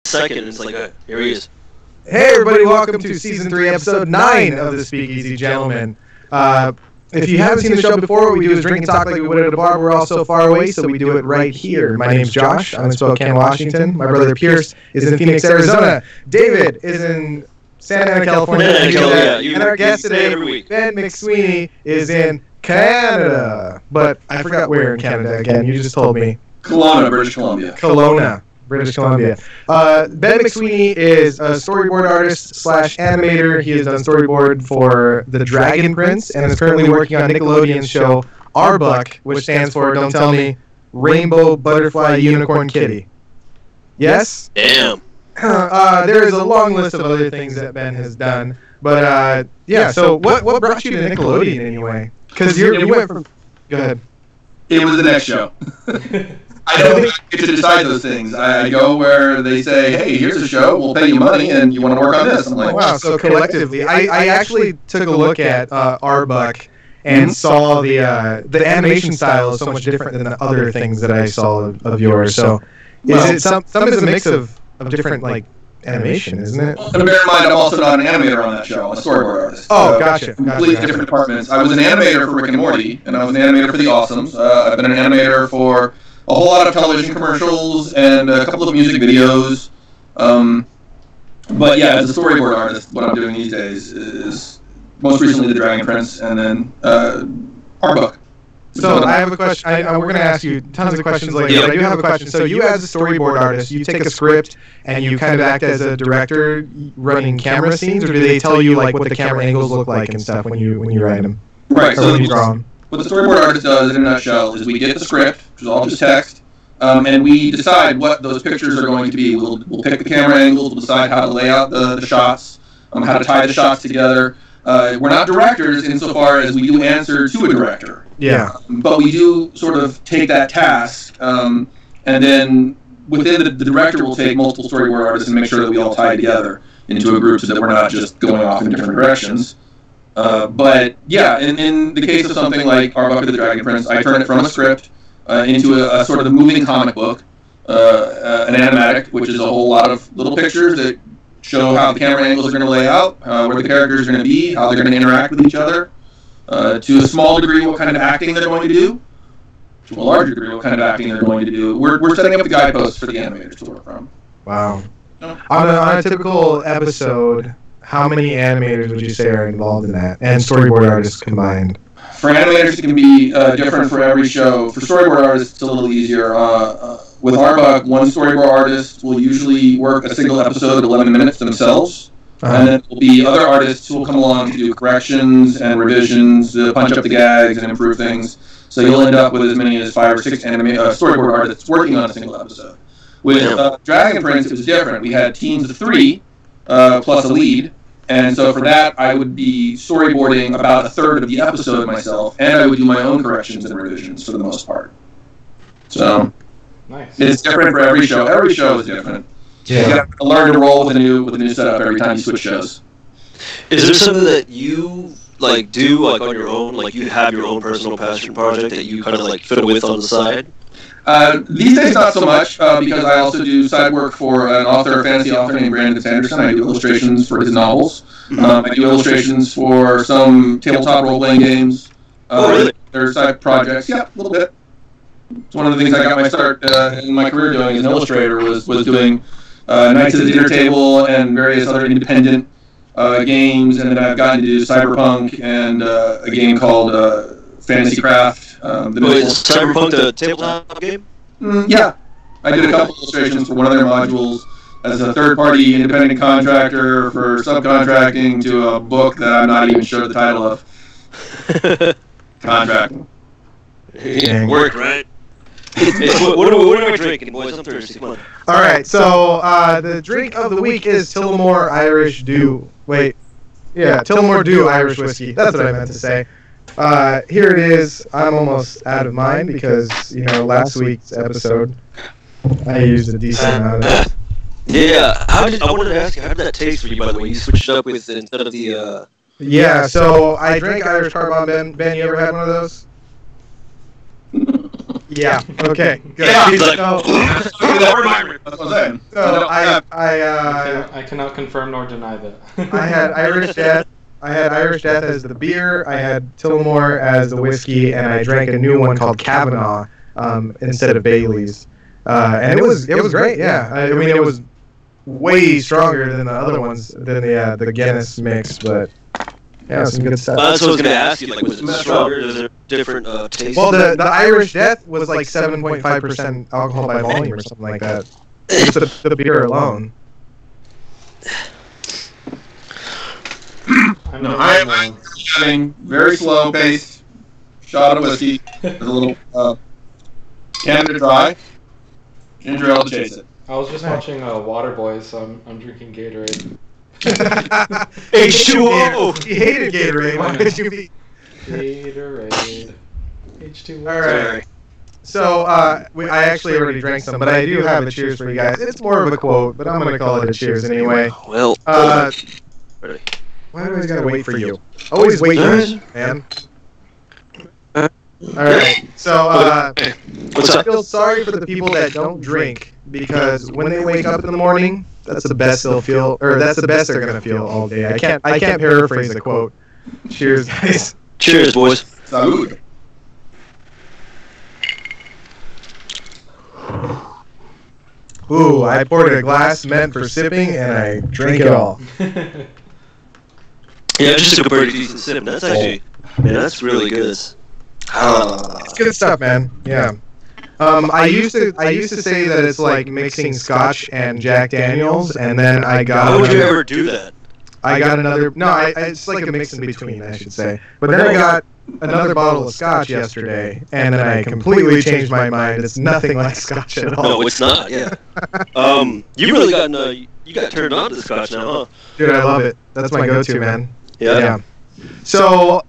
second, and it's like, here he is. Hey everybody, welcome to Season 3, Episode 9 of the Speakeasy, gentlemen. If you haven't seen the show before, what we do is drink and talk like we would at a bar. We're all so far away, so we do it right here. My name's Josh. I'm in Spokane, Washington. My brother Pierce is in Phoenix, Arizona. David is in Santa Ana, California. And our guest today, Ben McSweeney, is in Canada. But I forgot where in Canada again. You just told me. Kelowna, British Columbia. Kelowna, British Columbia. Ben McSweeney is a storyboard artist / animator. He has done storyboard for The Dragon Prince and is currently working on Nickelodeon's show Arbuck, which stands for, don't tell me, Rainbow Butterfly Unicorn Kitty. Yes? Damn. There is a long list of other things that Ben has done. But, yeah, so what brought you to Nickelodeon anyway? Because you went from... Go ahead. It was the next show. I don't get to decide those things. I go where they say, hey, here's a show, we'll pay you money, and you want to work on this. I'm like, wow, so collectively. I actually took a look at Arbuck and saw the animation style is so much different than the other things that I saw of yours. So some is a mix of different, like, animation, isn't it? Well, and bear in mind, I'm also not an animator on that show. I'm a storyboard artist. Oh, so gotcha. Completely different departments. I was an animator for Rick and Morty, and I was an animator for The Awesomes. I've been an animator for a whole lot of television commercials and a couple of music videos. But yeah, as a storyboard artist, what I'm doing these days is most recently The Dragon Prince and then Arbuck. So I have a question. We're going to ask you tons of questions later, but I do have a question. So you as a storyboard artist, you take a script and you kind of act as a director running camera scenes, or do they tell you like what the camera angles look like and stuff when you write them? Right. So what the storyboard artist does in a nutshell is we get the script, which is all just text, and we decide what those pictures are going to be. We'll pick the camera angles, we'll decide how to lay out the shots, how to tie the shots together. We're not directors insofar as we do answer to a director. Yeah. But we do sort of take that task, and then within the director will take multiple storyboard artists and make sure that we all tie together into a group so that we're not just going off in different directions. But yeah, in the case of something like Arbuck of the Dragon Prince, I turn it from a script into a sort of a moving comic book, an animatic, which is a whole lot of little pictures that show how the camera angles are going to lay out, where the characters are going to be, how they're going to interact with each other, to a small degree what kind of acting they're going to do, to a larger degree what kind of acting they're going to do. We're setting up the guideposts for the animators to work from. Wow. On a typical episode, how many animators would you say are involved in that, and storyboard artists combined? For animators, it can be different for every show. For storyboard artists, it's a little easier. With Arbuck, one storyboard artist will usually work a single episode at 11 minutes themselves. And then there will be other artists who will come along to do corrections and revisions, punch up the gags and improve things. So you'll end up with as many as 5 or 6 storyboard artists working on a single episode. With Dragon Prince, it was different. We had teams of 3 plus a lead. And so for that, I would be storyboarding about a third of the episode myself, and I would do my own corrections and revisions for the most part. So nice. It's different for every show. Every show is different. Yeah. You got to learn to roll with a new setup every time you switch shows. Is there something that you do on your own? Like you have your own personal passion project that you kind of fiddle with on the side? These days, not so much, because I also do side work for a fantasy author named Brandon Sanderson. I do illustrations for his novels. I do illustrations for some tabletop role-playing games. Really? They're side projects. Yeah, a little bit. It's one of the things I got my start in my career doing as an illustrator was doing Knights of the Dinner Table and various other independent games, and then I've gotten to do Cyberpunk and a game called Fantasy Craft. Is Cyberpunk the tabletop game? Yeah. I did a couple illustrations for one of their modules as a third-party independent contractor for subcontracting to a book that I'm not even sure the title of. Contracting. It worked, right? What are we drinking, boys? I'm thirsty. Come on. All right, so the drink of the week is Tullamore Irish Dew. Tullamore Dew Irish Whiskey. That's what I meant to say. Here it is. I'm almost out of mine because, last week's episode, I used a decent amount of it. Yeah, I wanted to ask you, how did that taste for you, by the way? You switched up with, instead of the, Yeah, so I drank Irish Car Bomb. Ben, you ever had one of those? Yeah. Okay. Good. Yeah. He's like, So, That's what I'm saying. so I cannot confirm nor deny that. I had Irish Death. I had Irish Death as the beer. I had Tullamore as the whiskey, and I drank a new one called Kavanaugh instead of Bailey's. And it was great. Yeah. I mean, it was way stronger than the other ones, than the Guinness mix, but yeah, some good stuff. that's what I was going to ask you. Like, was it stronger? Is there different tastes? Well, the Irish Death was like 7.5% alcohol by volume or something like that. Just the beer alone. I'm having very slow paced shot of whiskey with a little Canada Dry, ginger ale to chase it. I was just watching Waterboy, so I'm drinking Gatorade. H2O. He hated Gatorade. Why did you be? Gatorade. H2O. All right. So I actually already drank some, but I do have a cheers for you guys. It's more of a quote, but I'm gonna call it a cheers anyway. Well, why do I always gotta wait for you? Always wait, man. All right. So I feel sorry for the people that don't drink because when they wake up in the morning, that's the best they'll feel, or that's the best they're gonna feel all day. I can't paraphrase the quote. Cheers, guys. cheers, boys. Salud. Ooh, I poured a glass meant for sipping, and I drank it all. Yeah, just took a pretty decent sip. That's actually, man, that's really good. It's good stuff, man. Yeah. I used to say that it's like mixing Scotch and Jack Daniels, and then I got. Why would you ever do that? I got another. No, it's like a mix in between, I should say. But then I got another bottle of Scotch yesterday, and then I completely changed my mind. It's nothing like Scotch at all. No, it's not. Yeah. You really got turned on to the Scotch now, huh? Dude, I love it. That's my go-to, man. Yeah. So,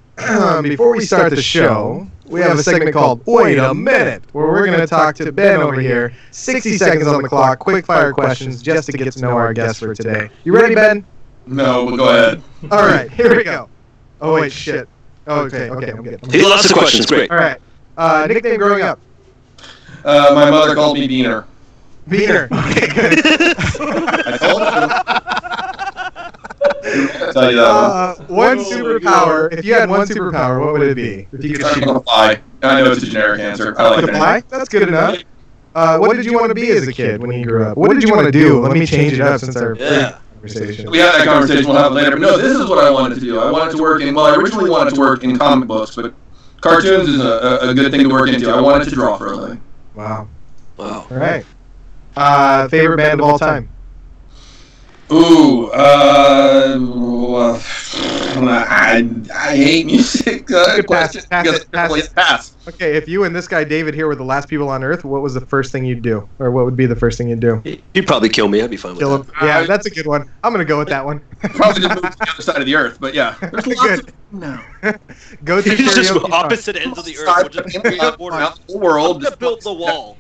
before we start the show, we have a segment called Wait a Minute, where we're going to talk to Ben over here. 60 seconds on the clock, quick-fire questions, just to get to know our guest for today. You ready, Ben? No, but go ahead. All right, here we go. Oh, wait, shit. Okay, I'm good. He lots of questions. Great. All right. Nickname growing up? My mother called me Beaner. Beaner. Okay, good. I told you. I'll tell you that one superpower. If you had one superpower, what would it be? If you could I'm gonna fly. I know it's a generic answer. I like to it. fly? That's good enough. What did you want to be as a kid when you grew up? What did you want to do? Let me change it up since our conversation. We had that conversation. We'll have it later. But no, this is what I wanted to do. I wanted to work in. Well, I originally wanted to work in comic books, but cartoons is a good thing to work into. I wanted to draw for a living. Wow. All right. Favorite band of all time? Ooh, I hate music. Pass. Okay, if you and this guy David here were the last people on Earth, what was the first thing you'd do, or what would be the first thing you'd do? He'd probably kill me. I'd be fine with Kill that. him. Yeah, that's a good one. I'm gonna go with that one. Probably just move to the other side of the Earth, but yeah. There's lots of no. Go to He's just karaoke opposite ends of the Earth. We'll just the world. just build the wall.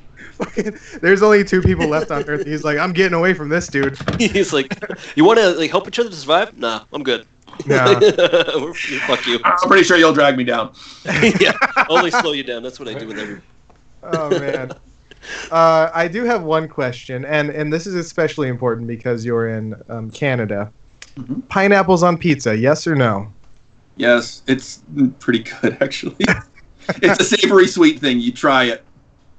There's only 2 people left on Earth. He's like, I'm getting away from this dude. He's like, you want to like help each other to survive? Nah, I'm good. No. Fuck you. I'm pretty sure you'll drag me down. Yeah, only slow you down. That's what I do with every. Oh man. I do have one question, and this is especially important because you're in Canada. Mm-hmm. Pineapples on pizza, yes or no? Yes, it's pretty good actually. It's a savory sweet thing. You try it.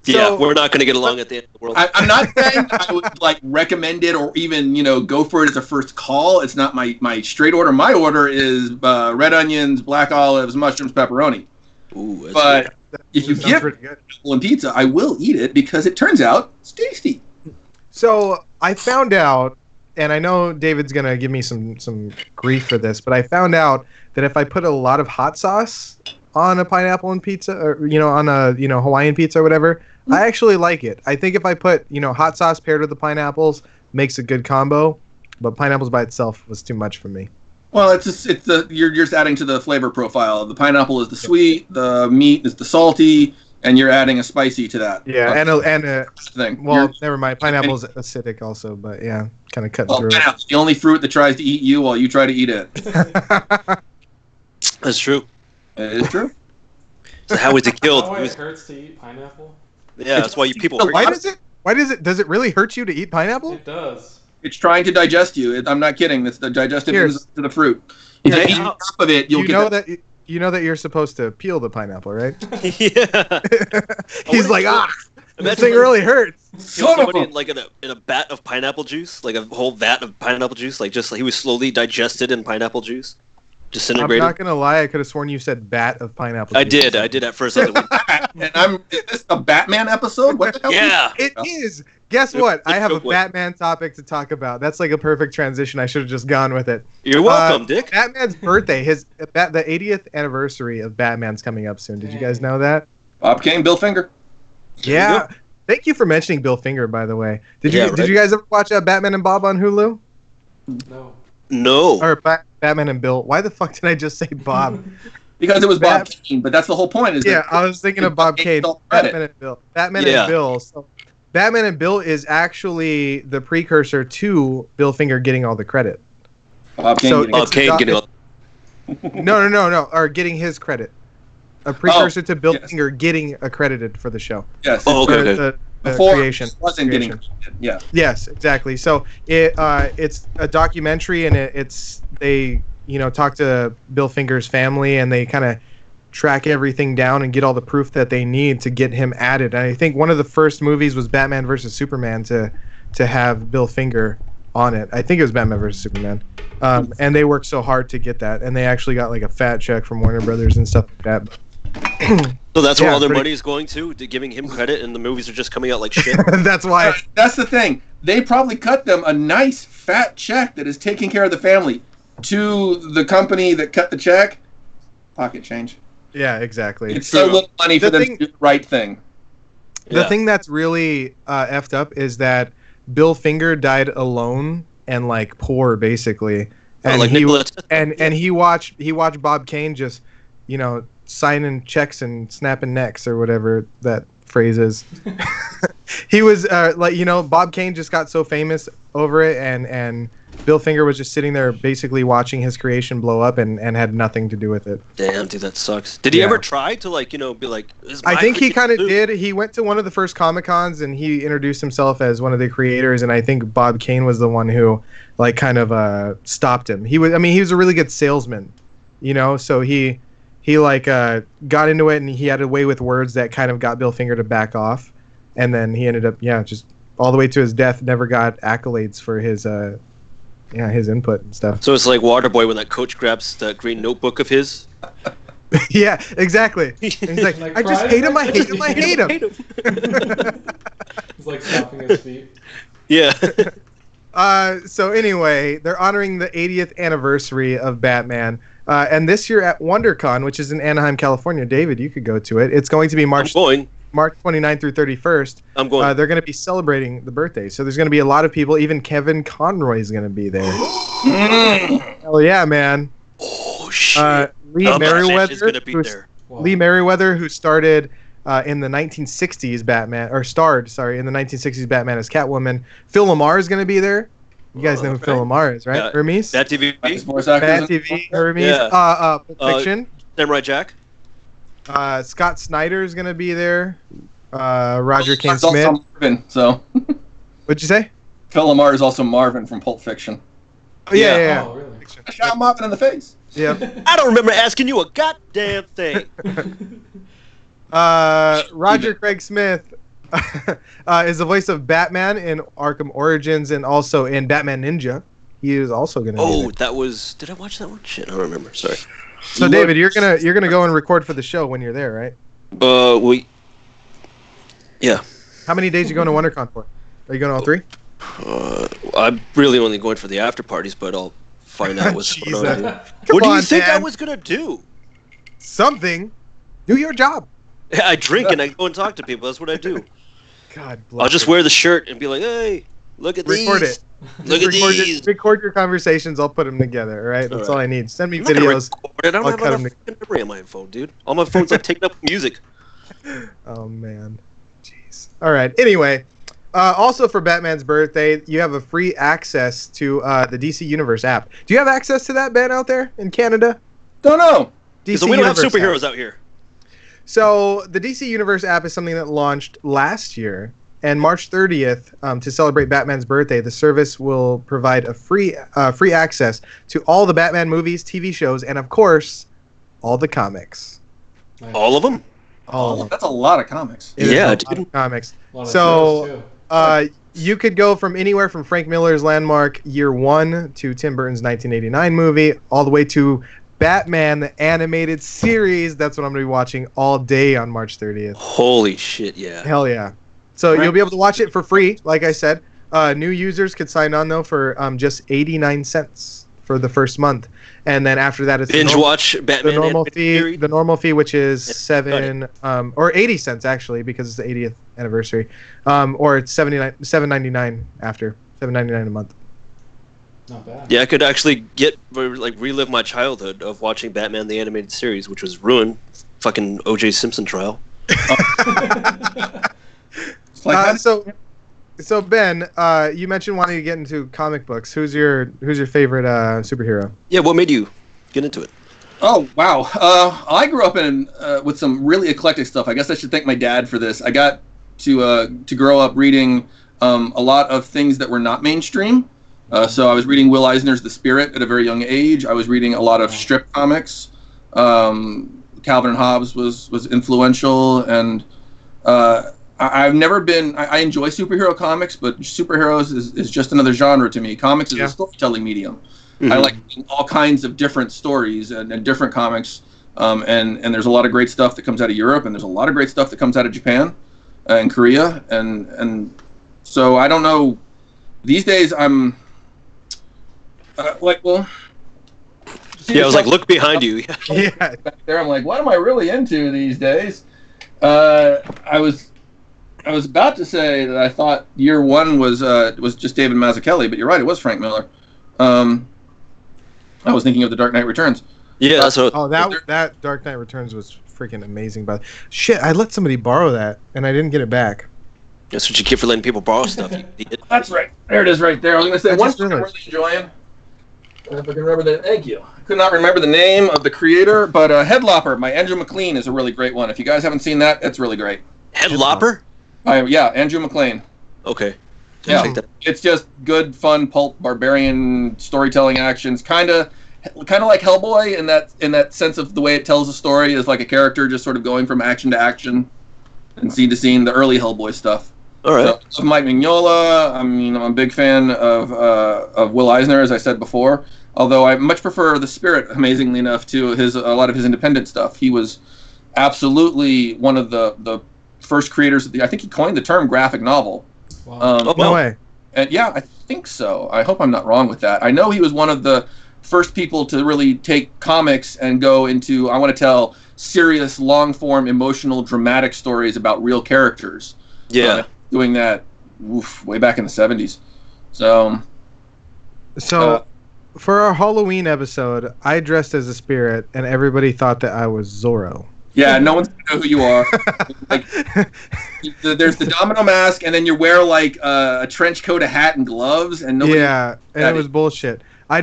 Yeah, we're not going to get along at the end of the world. I'm not saying I would like recommend it or even go for it as a first call. It's not my straight order. My order is red onions, black olives, mushrooms, pepperoni. Ooh, that's but good. If you give pineapple and pizza, I will eat it because it turns out it's tasty. So I found out, and I know David's gonna give me some grief for this, but I found out that if I put a lot of hot sauce on a pineapple and pizza, or on a Hawaiian pizza or whatever, I actually like it. I think if I put hot sauce paired with the pineapples, makes a good combo. But pineapples by itself was too much for me. Well, you're just adding to the flavor profile. The pineapple is the sweet, the meat is the salty, and you're adding a spicy to that. Yeah, and a thing. Well, never mind. Pineapple's acidic also, but yeah, kind of cutting through. Pineapple's the only fruit that tries to eat you while you try to eat it. That's true. It is true. So how was it killed? How it hurts to eat pineapple? Yeah, that's why people. Why does it? Does it really hurt you to eat pineapple? It does. It's trying to digest you. I'm not kidding. It's the digestive enzymes to the fruit. If you eat enough of it, you'll get that. You know that you're supposed to peel the pineapple, right? Yeah. He's like, this thing really hurts. Somebody in a vat of pineapple juice, like a whole vat of pineapple juice, like just he was slowly digested in pineapple juice, disintegrated. I'm not gonna lie, I could have sworn you said bat of pineapple juice. I did at first. I was like, Is this a Batman episode? What the hell? Yeah, it is. Guess what? I have a Batman topic to talk about. That's like a perfect transition. I should have just gone with it. You're welcome, Dick. Batman's birthday, the 80th anniversary of Batman's coming up soon. Did you guys know that? Bob Kane, Bill Finger. Yeah. Thank you for mentioning Bill Finger, by the way. Did you guys ever watch Batman and Bob on Hulu? No. Or Batman and Bill. Why the fuck did I just say Bob? Because it was Bob Kane, but that's the whole point. I was thinking of Bob Kane. Batman and Bill. Batman and Bill. So Batman and Bill is actually the precursor to Bill Finger getting all the credit. Bob Kane getting all. No. Or getting his credit. A precursor to Bill Finger getting accredited for the show. Yes. Oh, okay. The Before creation. Wasn't getting credited. Yeah. Yes, exactly. So it's a documentary, and they talk to Bill Finger's family, and they kind of track everything down and get all the proof that they need to get him added. And I think one of the first movies was Batman versus Superman to have Bill Finger on it. I think it was Batman versus Superman. And they worked so hard to get that, and they actually got like a fat check from Warner Brothers and stuff like that. So that's where all their money is going to giving him credit, and the movies are just coming out like shit. That's why. That's the thing. They probably cut them a nice fat check that is taking care of the family. To the company that cut the check, pocket change. Yeah, exactly. It's so little money for them to do the right thing. The thing that's really effed up is that Bill Finger died alone and like poor, basically. And he watched Bob Kane just, signing checks and snapping necks or whatever that phrase is. He was Bob Kane just got so famous over it, and Bill Finger was just sitting there basically watching his creation blow up and had nothing to do with it. Damn, dude, that sucks. Did he ever try to be like, I think he kind of did. He went to one of the first Comic-Cons and he introduced himself as one of the creators, and I think Bob Kane was the one who stopped him. He was a really good salesman, so he got into it, and he had a way with words that kind of got Bill Finger to back off, and then he ended up just all the way to his death never got accolades for his input and stuff. So it's like Waterboy when that coach grabs that green notebook of his. Yeah, exactly. And he's like, I just hate him, I hate him, I hate him. He's like stomping his feet. Yeah. So anyway, they're honoring the 80th anniversary of Batman. And this year at WonderCon, which is in Anaheim, California, David, you could go to it. It's going to be March 29th through 31st. I'm going. They're going to be celebrating the birthday. So there's going to be a lot of people. Even Kevin Conroy is going to be there. Hell yeah, man. Oh, shit. Lee Merriweather, Wow. Merriweather, who started in the 1960s Batman, or starred, in the 1960s Batman as Catwoman. Phil Lamar is going to be there. You guys know who Phil Lamar is, right? Yeah. Hermes? Bat TV. Bat TV, Hermes. Yeah. Pulp Fiction. Samurai Jack. Scott Snyder is going to be there. Roger King Also Smith. Marvin, so. What'd you say? Phil Lamar is also Marvin from Pulp Fiction. Oh, yeah. Oh, really? I shot Marvin in the face. Yeah. I don't remember asking you a goddamn thing. Roger Craig Smith is the voice of Batman in Arkham Origins and also in Batman Ninja. He is also going to be there. That was... Did I watch that one? Shit, I don't remember. Sorry. So, David, you're gonna go and record for the show when you're there, right? Yeah. How many days are you going to WonderCon for? Are you going all 3? I'm really only going for the after parties, but I'll find out what's going on. What do you think I was gonna do? Something. Do your job. I drink and I go and talk to people. That's what I do. God bless. I'll just wear the shirt and be like, "Hey, look at record these. it. Look at these. Record your conversations. I'll put them together. All right. That's all I need. Send me videos. I don't have enough memory on my phone, dude. All my phone's like taking up music. Oh man. Jeez. All right. Anyway. Also for Batman's birthday, you have a free access to the DC Universe app. Do you have access to that, Ben, out there in Canada? Don't know. DC So we don't have Universe superheroes app. out here. So the DC Universe app is something that launched last year, and March 30th, to celebrate Batman's birthday, the service will provide a free access to all the Batman movies, TV shows, and of course, all the comics. Nice. All of them? All of them. That's a lot of comics. It is Yeah, a dude. lot of comics. A lot of So, shows, too. you could go from anywhere from Frank Miller's landmark Year One to Tim Burton's 1989 movie, all the way to Batman the animated series. That's what I'm going to be watching all day on March 30th. Holy shit, yeah. Hell yeah. So Right. you'll be able to watch it for free, like I said. New users could sign on, though, for just 89 cents for the first month. And then after that, it's Binge watch the Batman normal animated fee. series. The normal fee, which is Right. or 80 cents, actually, because it's the 80th anniversary. Or it's $7.99 after. $7.99 a month. Not bad. Yeah, I could actually relive my childhood of watching Batman the animated series, which was ruined. Fucking O.J. Simpson trial. It's like So Ben, you mentioned wanting to get into comic books. Who's your favorite superhero? Yeah, what made you get into it? Oh wow! I grew up in with some really eclectic stuff. I guess I should thank my dad for this. I got to grow up reading a lot of things that were not mainstream. So I was reading Will Eisner's The Spirit at a very young age. I was reading a lot of strip comics. Calvin and Hobbes was influential, and I've never been. I enjoy superhero comics, but superheroes is just another genre to me. Comics is a storytelling medium. Mm-hmm. I like all kinds of different stories and different comics, and there's a lot of great stuff that comes out of Europe, and there's a lot of great stuff that comes out of Japan and Korea, and so I don't know. These days, I'm Yeah, I was like, look behind you. Yeah. back there. I'm like, what am I really into these days? I was about to say that I thought Year One was just David Mazzucchelli, but you're right, it was Frank Miller. I was thinking of The Dark Knight Returns. Yeah, that's what. Oh, that Dark Knight Returns was freaking amazing. But shit, I let somebody borrow that and I didn't get it back. That's what you get for letting people borrow stuff. You idiot. That's right. There it is, right there. I was going to say I one just thing I'm realized. really enjoying. If I can remember the thank you. I could not remember the name of the creator, but Headlopper by Andrew McLean is a really great one. If you guys haven't seen that, it's really great. Headlopper? Yeah, Andrew McLean. Okay. Yeah. Check that. It's just good, fun, pulp, barbarian storytelling actions. Kind of like Hellboy in that sense of the way it tells a story is like a character just sort of going from action to action and scene to scene. The early Hellboy stuff. All right. So, Mike Mignola. I mean, I'm a big fan of Will Eisner, as I said before. Although I much prefer The Spirit, amazingly enough, to a lot of his independent stuff. He was absolutely one of the first creators of I think he coined the term graphic novel. Wow. No well, way. And yeah, I think so. I hope I'm not wrong with that. I know he was one of the first people to really take comics and go into, I want to tell serious, long-form, emotional, dramatic stories about real characters. Yeah. Doing that way back in the 70s. So, For our Halloween episode, I dressed as a spirit, and everybody thought that I was Zorro. yeah, no one's going to know who you are. Like, there's the domino mask, and then you wear like a trench coat, a hat, and gloves, and nobody. Yeah, and it was bullshit. I'll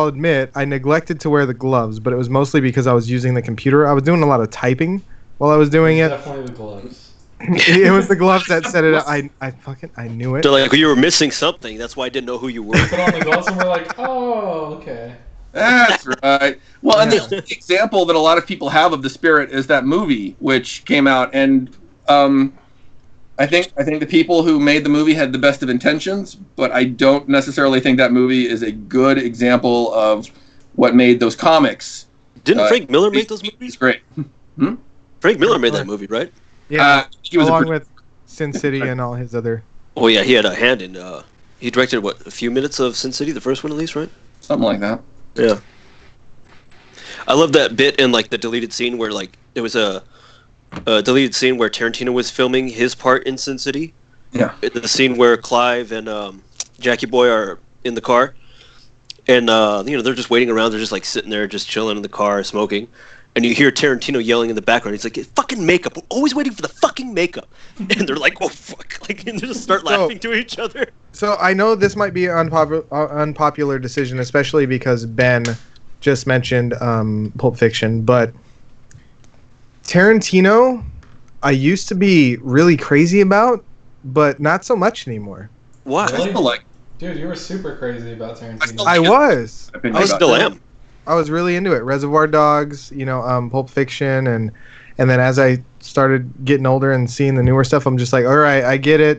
admit, I neglected to wear the gloves, but it was mostly because I was using the computer. I was doing a lot of typing while I was doing it. Definitely the gloves. It was the gloves that set it up. I knew it. They're like, you were missing something. That's why I didn't know who you were. Put on the gloves and we're like, oh, okay. That's right. Well, and the example that a lot of people have of the Spirit is that movie which came out, and I think the people who made the movie had the best of intentions, but I don't necessarily think that movie is a good example of what made those comics. Didn't Frank Miller make those It's movies? great. Frank Miller made that movie, right? Yeah, He was along with Sin City and all his other. Oh yeah, he had a hand in. He directed a few minutes of Sin City, the first one at least, right? something like that. Yeah. I love that bit in like the deleted scene where like there was a deleted scene where Tarantino was filming his part in Sin City. Yeah. The scene where Clive and Jackie Boy are in the car, and they're just waiting around. They're just like sitting there, just chilling in the car, smoking. And you hear Tarantino yelling in the background. He's like, "Fucking makeup! We're always waiting for the fucking makeup." And they're like, "Oh fuck!" Like, and they just start laughing to each other. So I know this might be an unpopular decision, especially because Ben just mentioned Pulp Fiction. But Tarantino, I used to be really crazy about, but not so much anymore. Why? I still like. Dude, you were super crazy about Tarantino. I was. I still am. I was really into it. Reservoir Dogs, Pulp Fiction, and then as I started getting older and seeing the newer stuff, I'm just like, all right, I get it.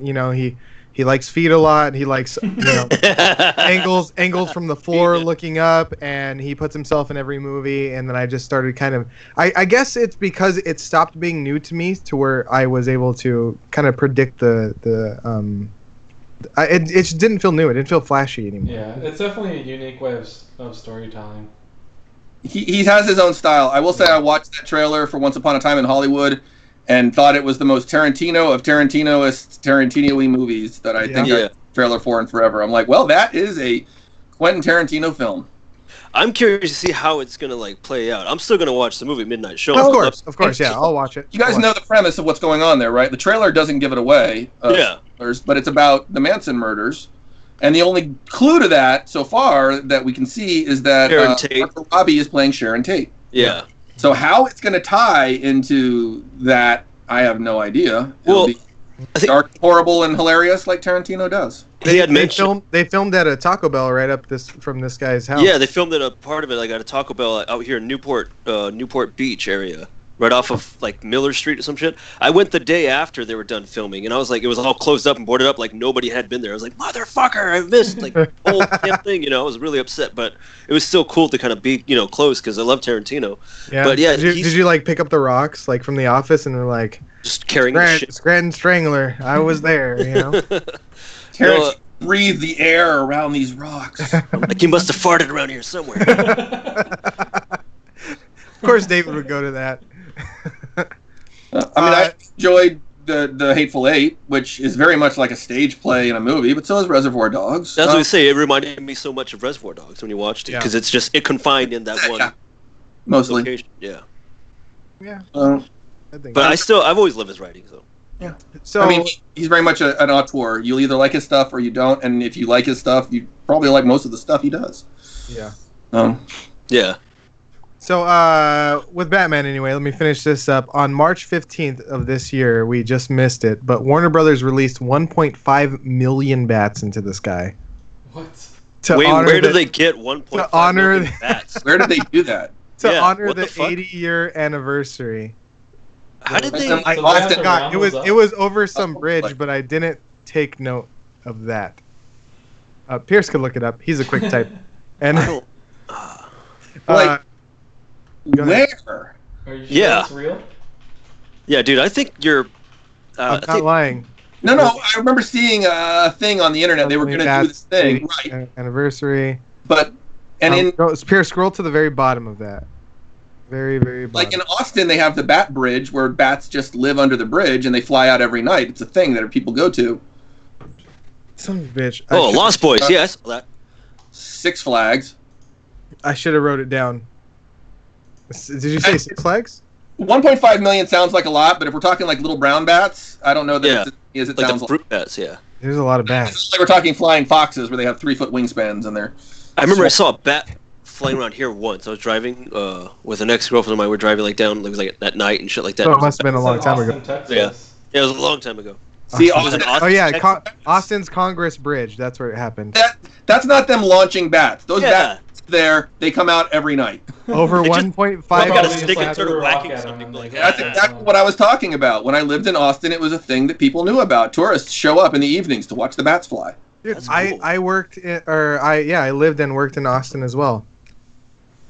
He likes feet a lot. He likes angles from the floor looking up, and he puts himself in every movie. And then I just started kind of. I guess it's because it stopped being new to me to where I was able to kind of predict it just didn't feel new. It didn't feel flashy anymore. Yeah, it's definitely a unique way of storytelling. He has his own style. I will say I watched that trailer for Once Upon a Time in Hollywood and thought it was the most Tarantino of Tarantino-y movies that I think I trailer for in forever. I'm like, well, that is a Quentin Tarantino film. I'm curious to see how it's gonna play out. I'm still gonna watch the movie Midnight Show. Of course, yeah, I'll watch it. You guys know the premise of what's going on there, right? The trailer doesn't give it away. But it's about the Manson murders, and the only clue to that so far that we can see is that Margot Robbie is playing Sharon Tate. Yeah. So how it's going to tie into that, I have no idea. It'll be dark, horrible, and hilarious like Tarantino does. They filmed at a Taco Bell right up from this guy's house. Yeah, they filmed at a part of it at a Taco Bell out here in Newport Beach area, right off of Miller Street or some shit. I went the day after they were done filming, and I was like, it was all closed up and boarded up, like nobody had been there. I was like, motherfucker, I missed the whole damn thing. I was really upset, but it was still cool to kind of be close because I love Tarantino. Yeah. But yeah, did you pick up the rocks from The Office and they're like just carrying the shit. Scranton Strangler? I was there. Tarantino breathed the air around these rocks. He must have farted around here somewhere. Of course, David would go to that. I enjoyed the Hateful Eight, which is very much like a stage play in a movie, but so is Reservoir Dogs. That's what I say. It reminded me so much of Reservoir Dogs when you watched it, because it's confined in that one mostly location. Yeah. Yeah. But I've always loved his writing, so. Yeah. So he's very much an auteur. You'll either like his stuff or you don't, and if you like his stuff, you probably like most of the stuff he does. Yeah. Yeah. So, with Batman anyway, let me finish this up. On March 15th of this year, we just missed it, but Warner Brothers released 1.5 million bats into the sky. What? Where did they get 1.5 million bats? Where did they do that? To honor the 80-year anniversary. How did they? It was over some bridge, but I didn't take note of that. Pierce could look it up. He's a quick type. And where? Are you sure it's real? Yeah, dude. I think you're. I'm not lying. No. I remember seeing a thing on the internet. They were going to do this thing, right? Anniversary. But Pierce, scroll to the very bottom of that. Very, very bottom. Like in Austin, they have the Bat Bridge where bats just live under the bridge and they fly out every night. It's a thing that people go to. Son of a bitch. Lost Boys. Yeah, I saw that. Six Flags. I should have wrote it down. Did you say Six Flags? 1.5 million sounds like a lot, but if we're talking like little brown bats, I don't know that it's it like sounds the fruit bats. Yeah, there's a lot of bats. It's like we're talking flying foxes where they have 3-foot wingspans and they're. I remember I saw a bat flying around here once. I was driving with an ex-girlfriend of mine. We're driving down, it was at night and shit like that. Oh, it must have been a long time ago. Yeah, it was a long time ago. See, Austin's Congress Bridge. That's where it happened. That's not them launching bats. Those bats there, they come out every night. Over 1.5. Got a stick and started whacking something like that. That's exactly what I was talking about. When I lived in Austin, it was a thing that people knew about. Tourists show up in the evenings to watch the bats fly. Dude, cool. I lived and worked in Austin as well.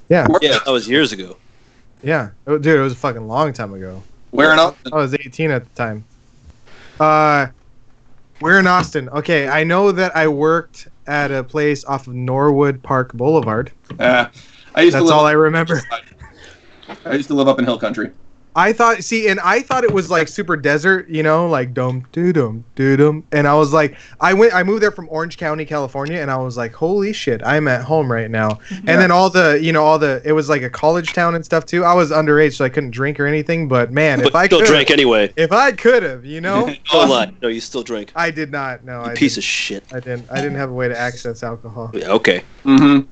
Yeah. Yeah, that was years ago. Yeah, dude, it was a fucking long time ago. Where in Austin? I was 18 at the time. We're in Austin. Okay, I know that I worked at a place off of Norwood Park Boulevard. That's all I remember. I used to live up in Hill Country. I thought it was like super desert, like dum doo dum doo dum, and I was like, I moved there from Orange County, California, and I was like, holy shit, I'm at home right now. And then it was like a college town and stuff too. I was underage, so I couldn't drink or anything. But man, if I still drank anyway. If I could have, Don't lie. No, you still drank. I did not. No, you piece of shit. I didn't have a way to access alcohol. Yeah. Okay. Mm-hmm.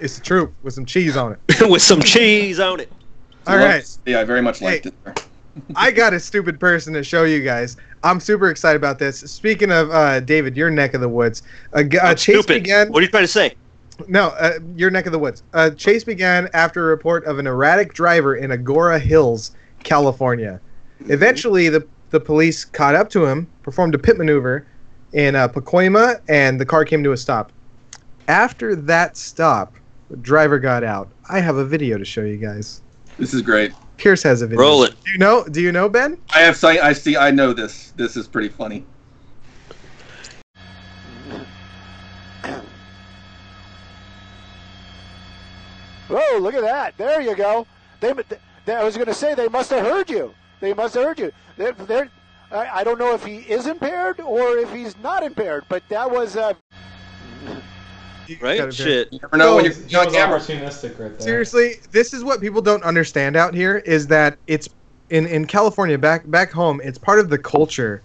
It's the truth with some cheese on it. With some cheese on it. All right. Yeah, I very much liked it. I got a stupid person to show you guys. I'm super excited about this. Speaking of David, your neck of the woods. Chase stupid. began. What are you trying to say? No, your neck of the woods. Chase began after a report of an erratic driver in Agora Hills, California. Eventually, the police caught up to him, performed a pit maneuver in Pacoima, and the car came to a stop. After that stop, the driver got out. I have a video to show you guys. This is great. Pierce has a video. Roll it. Do you know, Ben? I have sight. I see. I know this. This is pretty funny. Whoa, look at that. There you go. I was going to say, they must have heard you. They must have heard you. I don't know if he is impaired or if he's not impaired, but that was... Right? Shit. You never know when He you're on was camera. opportunistic right there. Seriously, this is what people don't understand out here, is that it's in California, back home, it's part of the culture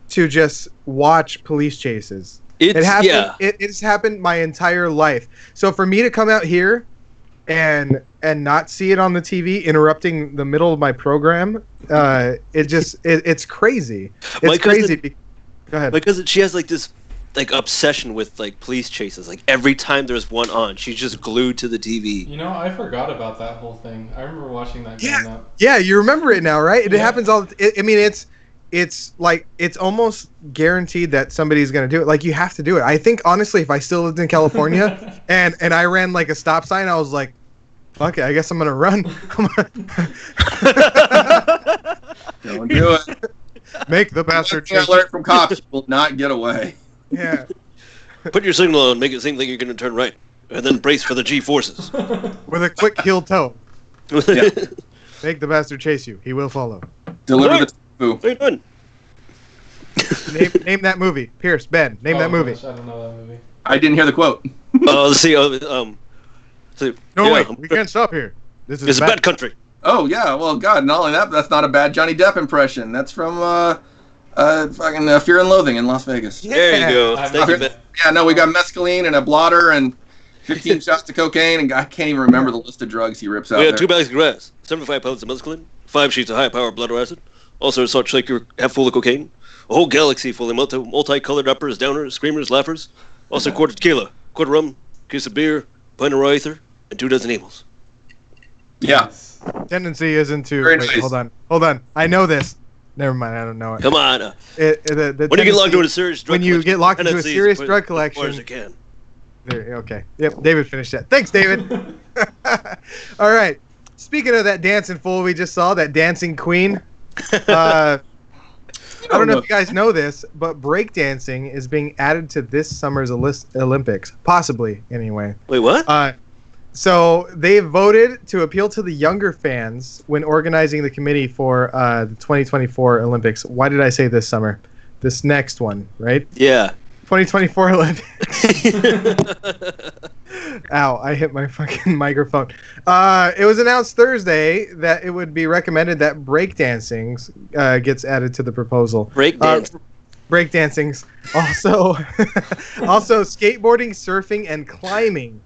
to just watch police chases. It has happened my entire life. So for me to come out here and not see it on the TV, interrupting the middle of my program, it's crazy. It's crazy. Go ahead. Because she has like this obsession with like police chases. Like every time there's one on, she's just glued to the TV. You know, I forgot about that whole thing. I remember watching that growing up. Yeah, you remember it now, right? It happens all. I mean, it's like it's almost guaranteed that somebody's gonna do it. Like you have to do it. I think honestly, if I still lived in California and I ran like a stop sign, I was like, fuck it, I guess I'm gonna run. Don't do it. Make the bastard One thing I learned from cops: you will not get away. Yeah. Put your signal on, make it seem like you're going to turn right, and then brace for the G-forces. With a quick heel toe. Yeah. Make the bastard chase you. He will follow. Deliver the tofu. What are you doing? Name that movie. Pierce, Ben, name that movie. Gosh, I don't know that movie. I didn't hear the quote. Let's see. No, wait, we can't stop here. This is It's a bad country. Oh yeah, well, God, not only that, but that's not a bad Johnny Depp impression. That's from fucking Fear and Loathing in Las Vegas. There you go. I've Thank you, never- Ben. Yeah, no, we got mescaline and a blotter and 15 shots of cocaine, and I can't even remember the list of drugs he rips out We had there. 2 bags of grass, 75 pounds of mescaline, 5 sheets of high-powered blood acid, also a salt shaker half full of cocaine, a whole galaxy full of multicolored uppers, downers, screamers, laughers, also a quart of tequila, quart of rum, case of beer, pint of raw ether, and 2 dozen amyls. Yeah. Tendency isn't to. Very Wait, nice. hold on. I know this. Never mind, I don't know it. Come on. The When you get locked tendency- into a serious drug when you collection, get locked into a tendency is serious to put drug it as far as collection- you can. There, okay. Yep, David finished that. Thanks, David. All right. Speaking of that dancing fool we just saw, that dancing queen. I don't know if you guys know this, but breakdancing is being added to this summer's Olympics. Possibly, anyway. Wait, what? So they voted to appeal to the younger fans when organizing the committee for the 2024 Olympics. Why did I say this summer? This next one, right? Yeah. 2024 Olympics. Ow, I hit my fucking microphone. It was announced Thursday that it would be recommended that breakdancing gets added to the proposal. Breakdance. Breakdancing's also skateboarding, surfing, and climbing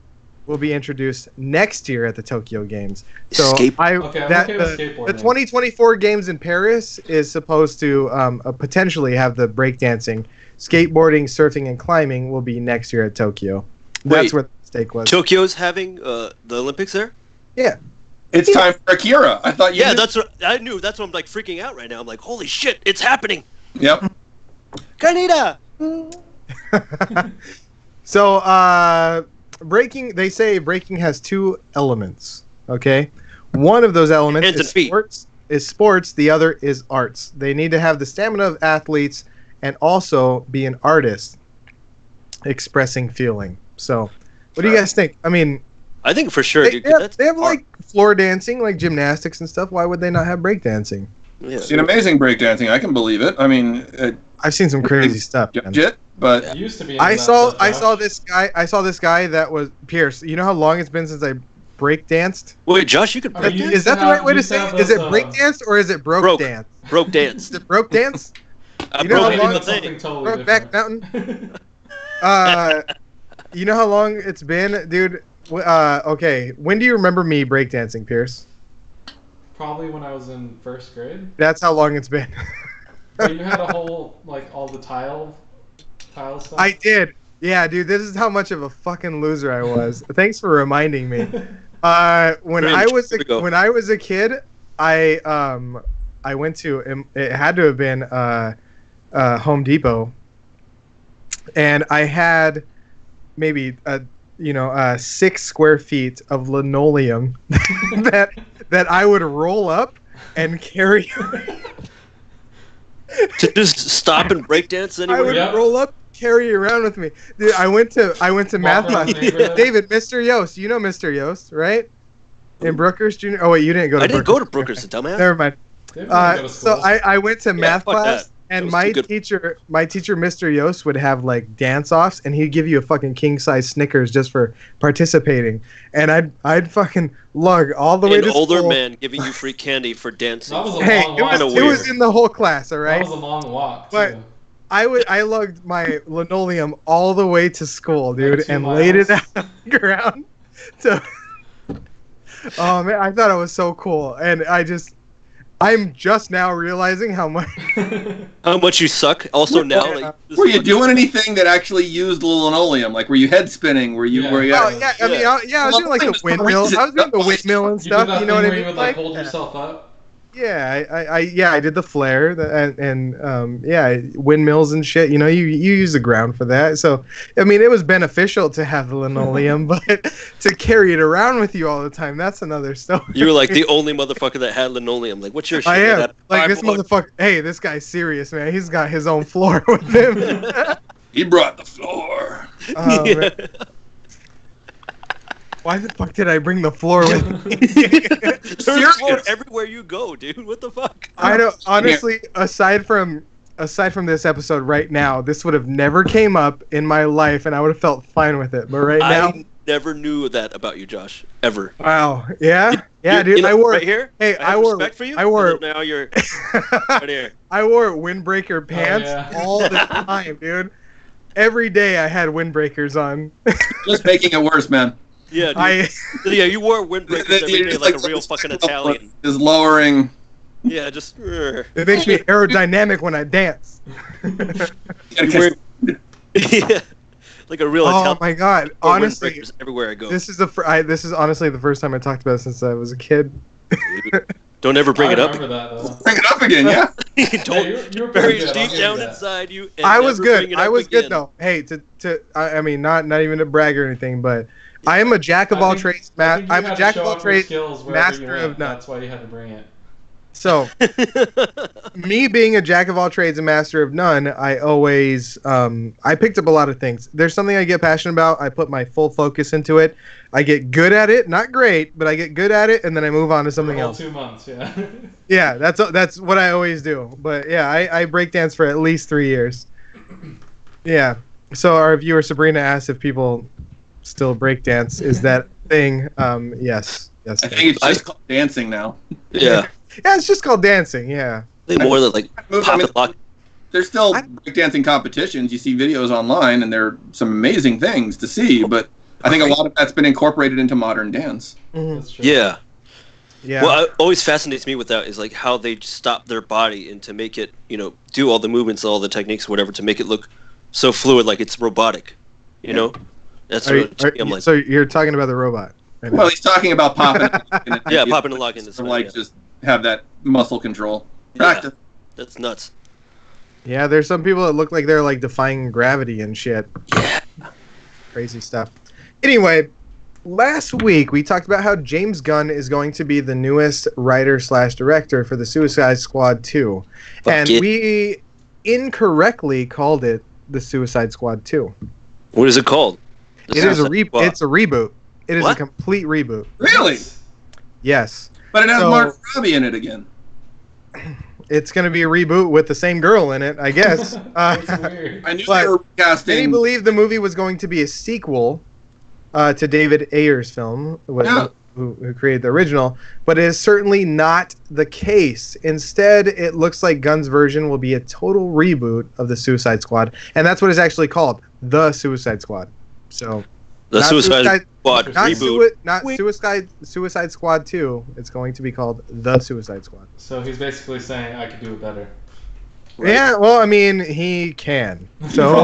will be introduced next year at the Tokyo Games. So Okay, I'm okay with skateboarding. the 2024 Games in Paris is supposed to potentially have the breakdancing. Skateboarding, surfing, and climbing will be next year at Tokyo. That's Wait, where the mistake was. Tokyo's having the Olympics there? Yeah. It's time for Akira. I thought you Yeah, knew. that's what I knew. That's what I'm like freaking out right now. I'm like, holy shit, it's happening. Yep. Kaneda. So, breaking. They say breaking has 2 elements. Okay, one of those elements Hands and is feet. sports. The other is arts. They need to have the stamina of athletes and also be an artist expressing feeling. So, what do you guys think? I mean, I think for sure, they, dude. they have, That's they have art. like floor dancing, like gymnastics and stuff. Why would they not have breakdancing? Yeah. See an amazing breakdancing. I can believe it. I mean, I've seen some crazy stuff. man. legit, but It used to be. I into saw that I stuff, saw Josh. this guy that was Pierce. You know how long it's been since I break danced? Wait, Josh, you could I mean, break you dance? Is that the right way to used to say have it? Is it those, break dance or is it broke Broke. dance? Broke dance. Is it broke dance? I You know broke how long- the Something thing. totally Brokeback different. Mountain? You know how long it's been, dude? Okay, when do you remember me breakdancing, Pierce? probably when I was in first grade. That's how long it's been. But you had a whole, like, all the tile stuff? I did. Yeah, dude, this is how much of a fucking loser I was. Thanks for reminding me. When I was a kid, I went to, it had to have been Home Depot, and I had maybe 6 square feet of linoleum that I would roll up and carry. To just stop and breakdance anywhere. I would roll up, carry it around with me. Dude, I went to math class. David, Mr. Yost, you know Mr. Yost, right? In Brookers Junior. Oh wait, you didn't go to. I didn't go to Brookers, dumbass. Never mind. So I went to math class, that. and my teacher, Mr. Yost, would have like dance offs, and he'd give you a fucking king size Snickers just for participating, and I'd fucking lug all the way to school. An older man giving you free candy for dancing. That was a long walk. It was in the whole class, all right. That was a long walk. But too. I lugged my linoleum all the way to school, dude, and laid it out on the ground. Oh man, I thought it was so cool, and I'm just now realizing how much you suck. Also now, like, were you doing anything that actually used linoleum? Like, were you head spinning? Were you? I was doing like the windmill. I was doing the windmill and stuff. You know what I mean? You would like hold yourself up. Yeah, I did the flare and windmills and shit. You know, you use the ground for that. So, I mean, it was beneficial to have the linoleum, but to carry it around with you all the time, that's another story. You were like the only motherfucker that had linoleum. Like, what's your shit? I am. Like, this motherfucker, hey, this guy's serious, man. He's got his own floor with him. He brought the floor. Oh, man. Why the fuck did I bring the floor with me? There's floor everywhere you go, dude. What the fuck? I don't. Honestly, aside from this episode right now, this would have never came up in my life, and I would have felt fine with it. But right now, I never knew that about you, Josh. Ever. Wow. Yeah. Yeah, dude. I wore right here. Hey, I wore respect for you. I wore. Now you're right here. I wore windbreaker pants all the time, dude. Every day I had windbreakers on. Just making it worse, man. Yeah, dude. You wore windbreakers every day like a real fucking Italian. Is lowering. Yeah, just. It makes me aerodynamic when I dance. Yeah, like a real Italian. Oh my god! Honestly, everywhere I go. This is honestly the first time I talked about it since I was a kid. Don't ever bring it up. Bring it up again, yeah. Don't you're bury it deep down inside you. And I was good. I was good though. Hey, I mean, not even to brag or anything, but I am a jack of all trades. I'm a jack of all trades, master of none. That's why you had to bring it. So, me being a jack of all trades and master of none, I always I picked up a lot of things. There's something I get passionate about. I put my full focus into it. I get good at it, not great, but I get good at it, and then I move on to something else. 2 months, yeah. Yeah, that's what I always do. But yeah, I breakdance for at least 3 years. Yeah. So our viewer Sabrina asked if people still breakdance. Is that thing? Yes. I think it's just called dancing now. Yeah. Yeah, it's just called dancing. Yeah. More than like pop and lock. There's still breakdancing competitions. You see videos online, and there are some amazing things to see. But I think a lot of that's been incorporated into modern dance. That's true. Yeah. Yeah. What always fascinates me with that is like how they stop their body and to make it, do all the movements, all the techniques, whatever, to make it look so fluid, like it's robotic. You know. That's I'm like. So you're talking about the robot. Right? Well, he's talking about popping. Yeah, popping and locking. Just have that muscle control. Practice. Yeah, that's nuts. Yeah, there's some people that look like they're like defying gravity and shit. Yeah. Crazy stuff. Anyway, last week we talked about how James Gunn is going to be the newest writer/director for the Suicide Squad 2. We incorrectly called it the Suicide Squad 2. What is it called? It's a reboot. It is a complete reboot. Really? Yes. But it has Mark Robbie in it again. It's going to be a reboot with the same girl in it, I guess. That's weird. I knew they were casting. Many believe the movie was going to be a sequel to David Ayer's film, who created the original, but it is certainly not the case. Instead, it looks like Gunn's version will be a total reboot of the Suicide Squad, and that's what it's actually called, the Suicide Squad. So, The Not Suicide Squad not, reboot. not Suicide Squad 2. It's going to be called The Suicide Squad. So he's basically saying I could do it better. Right. Yeah, well, I mean, he can. So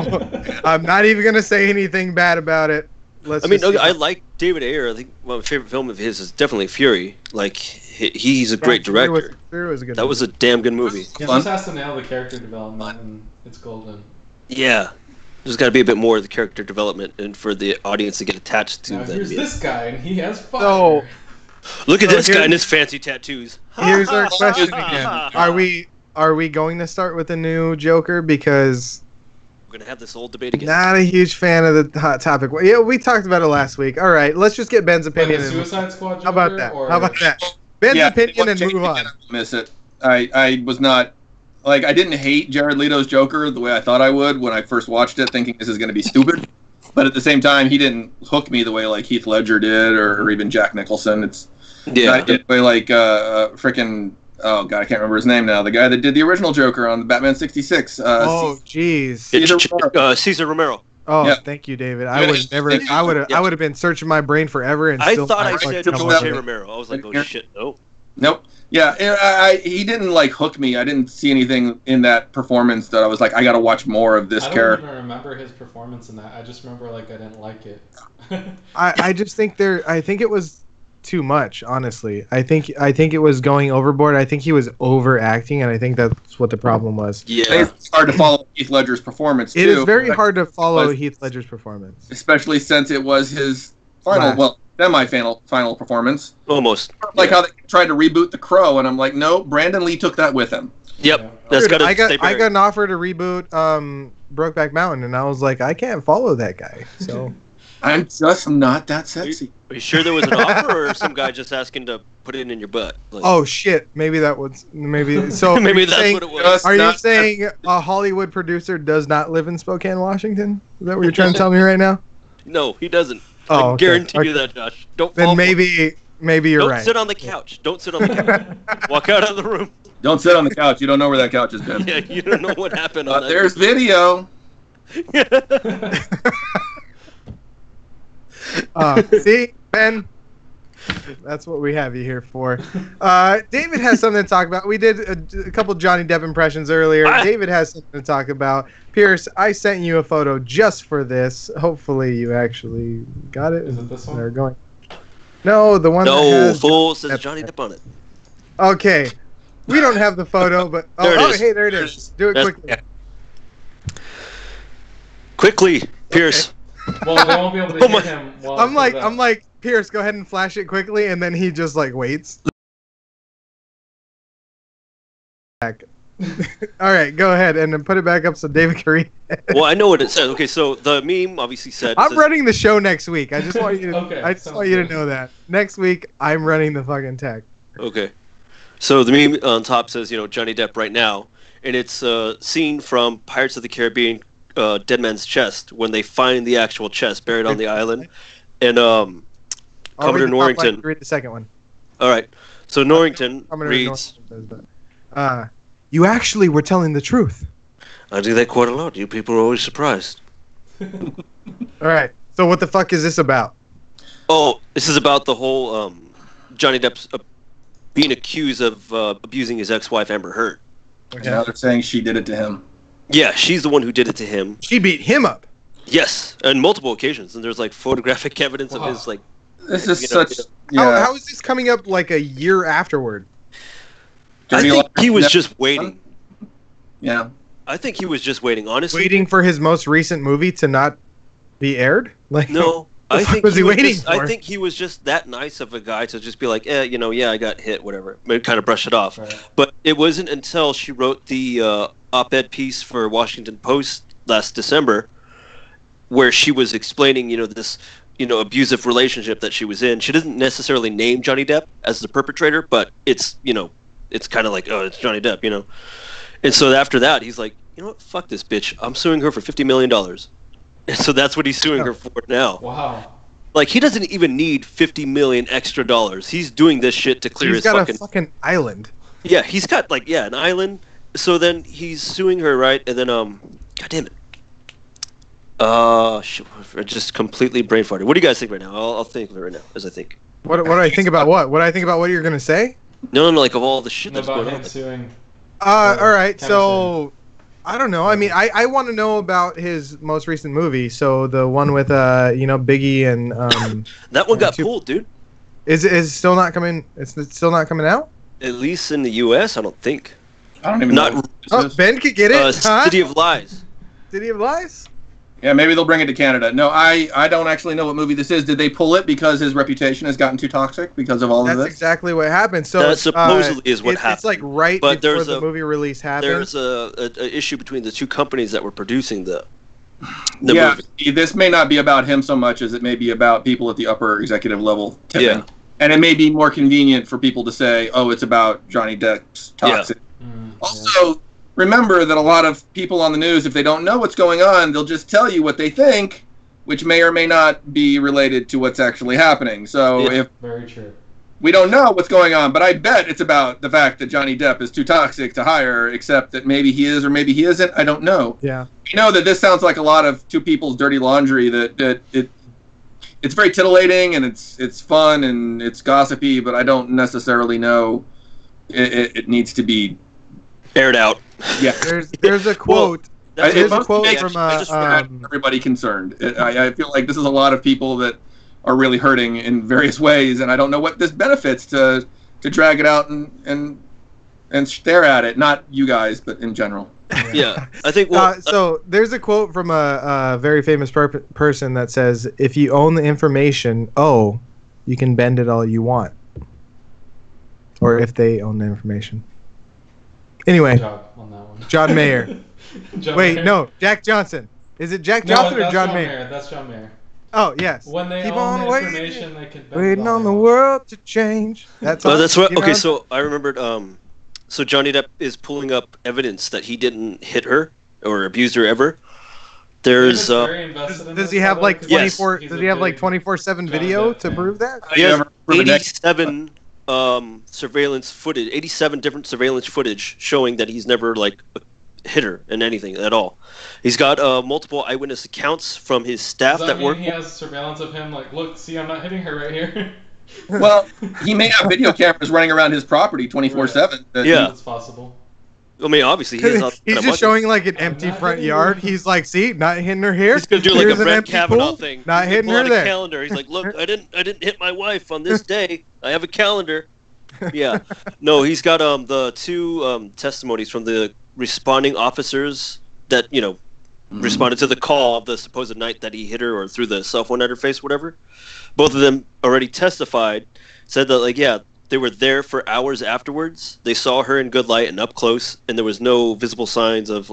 I'm not even going to say anything bad about it. I like David Ayer. I think my favorite film of his is definitely Fury. Like, he's a great director. Fury was a good That was a damn good movie. He just has to nail the character development, and it's golden. Yeah. There's got to be a bit more of the character development and for the audience to get attached to Now, that. here's this guy, and he has fire. So, Look at this guy here's- and his fancy tattoos. here's our question again. Are we going to start with a new Joker? Because We're going to have this old debate again. not a huge fan of the hot topic. Yeah, we talked about it last week. All right, let's just get Ben's Like opinion. the and- Suicide Squad Joker? How about that? Or... How about that? Ben's opinion and move on. I miss it. I was not like I didn't hate Jared Leto's Joker the way I thought I would when I first watched it, thinking this is going to be stupid. But at the same time, he didn't hook me the way like Heath Ledger did, or even Jack Nicholson. It's Yeah. not the way like freaking oh god, I can't remember his name now. The guy that did the original Joker on the Batman '66. Oh, jeez. Caesar Romero. Oh, Yeah. thank you, David. I would never. I would have been searching my brain forever, and I still thought I not said fucking Joe come Jose up with it. Romero. I was like, oh shit, no. Nope. Yeah, he didn't like hook me. I didn't see anything in that performance that I was like, I got to watch more of this I don't character. even remember his performance in that. I just remember like I didn't like it. I just think I think it was too much. Honestly, I think it was going overboard. I think he was overacting, and I think that's what the problem was. Yeah. It's hard to follow Heath Ledger's performance too. It is very hard to follow was- Heath Ledger's performance. especially since it was his final, Last. well, semi-final performance. Almost. Like how they tried to reboot The Crow, and I'm like, no, Brandon Lee took that with him. Yep. That's Dude, gotta I got stay buried. an offer to reboot Brokeback Mountain, and I was like, I can't follow that guy. So I'm just not that sexy. Are you sure there was an offer, or some guy just asking to put it in your butt? Like, oh shit, maybe that was maybe so. maybe are you that's saying, what it was. Just Are you not- saying a Hollywood producer does not live in Spokane, Washington? Is that what you're trying to tell me right now? No, he doesn't. Oh, I okay. guarantee Okay. you that, Josh. Don't Then fall for it. maybe you're Don't right. sit on the couch. Don't sit on the couch. Walk out of the room. Don't sit on the couch. You don't know where that couch has been. Yeah, you don't know what happened on that. There's video. See, Ben, that's what we have you here for. David has something to talk about. We did a couple Johnny Depp impressions earlier. David has something to talk about. Pierce, I sent you a photo just for this. Hopefully you actually got it. Is it this one? They're going. No, the one that No, has fool says Johnny Depp on it. Okay. We don't have the photo, but There it is. hey, there it is. Do it That's- quickly. Quickly, Pierce. Well, they won't be able to Oh hear my- him. While I'm it like, comes out. I'm like, Pierce, go ahead and flash it quickly, and then he just like waits. Back. All right, go ahead and then put it back up so David can read. Well, I know what it says. Okay, so the meme obviously said. I'm says- running the show next week. I just want you to. Okay, I just sounds want you to good. know that next week I'm running the fucking tech. Okay. So the meme on top says, Johnny Depp right now, and it's a scene from Pirates of the Caribbean, Dead Man's Chest, when they find the actual chest buried on the island, and I'll Commodore read the top line, Norrington. you read the second one. All right. So Norrington I'm gonna read reads, Norrington says that. You actually were telling the truth. "I do that quite a lot. You people are always surprised." All right. So what the fuck is this about? Oh, this is about the whole Johnny Depp's being accused of abusing his ex-wife Amber Heard. Now they're saying she did it to him. Yeah, she's the one who did it to him. She beat him up. Yes, on multiple occasions, and there's like photographic evidence of his like. This is You know, such. Yeah. How is this coming up like a year afterward? I Dirty think Laundry he was never- just waiting. Yeah. I think he was just waiting. Honestly, Waiting for his most recent movie to not be aired? Like No, The I fuck think was he waiting just, I for? think he was just that nice of a guy to just be like, yeah, I got hit, whatever, maybe kind of brush it off. Right. But it wasn't until she wrote the op-ed piece for Washington Post last December, where she was explaining, this, abusive relationship that she was in. She doesn't necessarily name Johnny Depp as the perpetrator, but it's, it's kind of like, oh, it's Johnny Depp, And so after that, he's like, you know what, fuck this bitch. I'm suing her for $50 million. And so that's what he's suing her for now. Wow. Like, he doesn't even need $50 million extra dollars. He's doing this shit to clear he's his got fucking... a fucking island. Yeah, he's got, an island. So then he's suing her, right? And then, God damn it. I just completely brain farted. What do you guys think right now? I'll think of it right now as I think. What do I think about what? What do I think about what you're gonna say? No, like of all the shit that's about going him on. suing. All right. Kevin So I don't know. I mean, I want to know about his most recent movie. So the one with Biggie and That one got two- pulled, dude. is still not coming. It's still not coming out. At least in the U.S., I don't think. I don't even Not- know. What this Oh, is. Ben could get it. Huh? City of Lies. City of Lies. Yeah, maybe they'll bring it to Canada. No, I don't actually know what movie this is. Did they pull it because his reputation has gotten too toxic because of all That's of this? exactly what happened. So That supposedly is what It's like right But before there's the a- movie release happened. There's a issue between the two companies that were producing the Yeah, movie. this may not be about him so much as it may be about people at the upper executive level tipping. Yeah. And it may be more convenient for people to say, oh, it's about Johnny Depp's toxic. Also, remember that a lot of people on the news, if they don't know what's going on, they'll just tell you what they think, which may or may not be related to what's actually happening. So Yeah. if Very true. we don't know what's going on, but I bet it's about the fact that Johnny Depp is too toxic to hire, except that maybe he is or maybe he isn't. I don't know. Yeah. You know that this sounds like a lot of two people's dirty laundry. It's very titillating and it's fun and it's gossipy, but I don't necessarily know it needs to be Aired out. Yeah. There's a quote. There's a mostly quote makes- from I just want everybody concerned. I feel like this is a lot of people that are really hurting in various ways, and I don't know what this benefits to drag it out and stare at it. Not you guys, but in general. Yeah, I think. So there's a quote from a very famous person that says, "If you own the information, you can bend it all you want." Or if they own the information. Anyway, Good job on that one. John Mayer. John Wait, Mayer? no, Jack Johnson. Is it Jack No, Johnson or that's John Mayer? That's John Mayer. Oh, yes. When they Keep own on the waiting, information, they can bend waiting it all on they the want. world to change. That's all. That's what. You know? Okay, so I remembered. So Johnny Depp is pulling up evidence that he didn't hit her or abuse her ever. There's. David's very invested in Does this, he have although, like 'cause 24? he's Does a he have like big 24/7 Johnny video Depp to fan. prove that? He has ever proven that- 87 surveillance footage, 87 different surveillance footage showing that he's never like hit her in anything at all. He's got multiple eyewitness accounts from his staff Does that that mean work. he has surveillance of him? Like, look, see, I'm not hitting her right here. Well, he may have video cameras running around his property 24/7. Yeah. It's possible. I mean, obviously he has. He's just showing like an empty not front hitting yard. her. He's like, see, not hitting her here. He's gonna do like Here's a an Brett empty Kavanaugh pool, thing. Not He's hitting pull her out a there. calendar. He's like, look, I didn't hit my wife on this day. I have a calendar. Yeah. No, he's got the two testimonies from the responding officers that responded to the call of the supposed night that he hit her or threw the cell phone at her face, whatever. Both of them already testified, said that they were there for hours afterwards. They saw her in good light and up close, and there was no visible signs of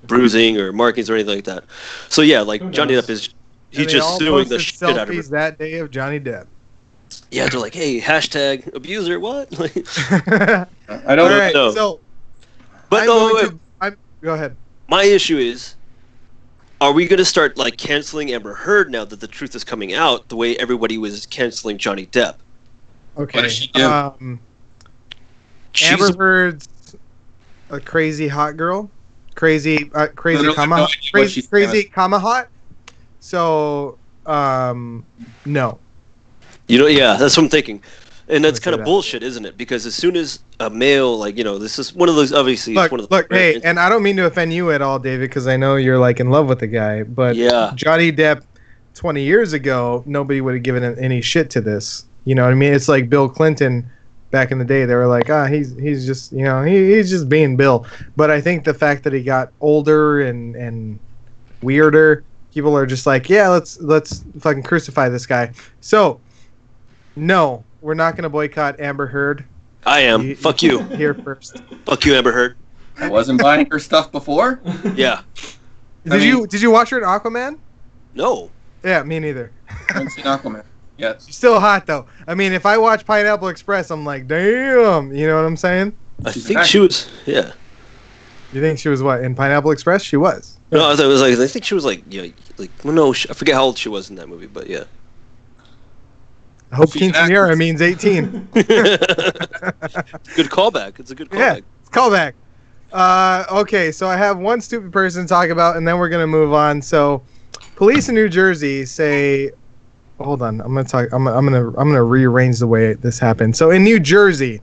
bruising or markings or anything like that. So yeah, Who Johnny knows? Depp is And they just all suing the posted shit out of her. selfies that day of Johnny Depp. Yeah, they're like, hey, hashtag abuser, what? I don't All know. right, know. so But I'm no, going wait, to- go ahead. my issue is, are we going to start canceling Amber Heard now that the truth is coming out the way everybody was canceling Johnny Depp? Okay. What does she do? She's- Amber Heard's a crazy hot girl. Crazy, Literally comma, no idea what she's crazy, comma hot. So, no. Yeah, that's what I'm thinking. And that's Let's kind say of that. bullshit, isn't it? Because as soon as a male, this is one of those, obviously, it's one of the Look, hey, and I don't mean to offend you at all, David, because I know you're in love with the guy, but Yeah. Johnny Depp 20 years ago, nobody would have given him any shit to this. You know what I mean? It's like Bill Clinton back in the day. They were like, he's just, he's just being Bill. But I think the fact that he got older and weirder, people are just like, yeah, let's fucking crucify this guy. So, no, we're not going to boycott Amber Heard. I am. Fuck you. Here first. Fuck you, Amber Heard. I wasn't buying her stuff before. Yeah. Did you watch her in Aquaman? No. Yeah, me neither. I haven't seen Aquaman. Yes. She's still hot though. I mean, if I watch Pineapple Express, I'm like, damn. You know what I'm saying? I She's think an she was, yeah. You think she was what in Pineapple Express? She was. No, I thought it was I think she was well, no, I forget how old she was in that movie, but yeah. I hope She's an quinceanera actress. means 18. Good callback. It's a good Yeah, callback. it's callback. Okay, so I have one stupid person to talk about, and then we're gonna move on. So, police in New Jersey say, hold on, I'm gonna rearrange the way this happened. So in New Jersey,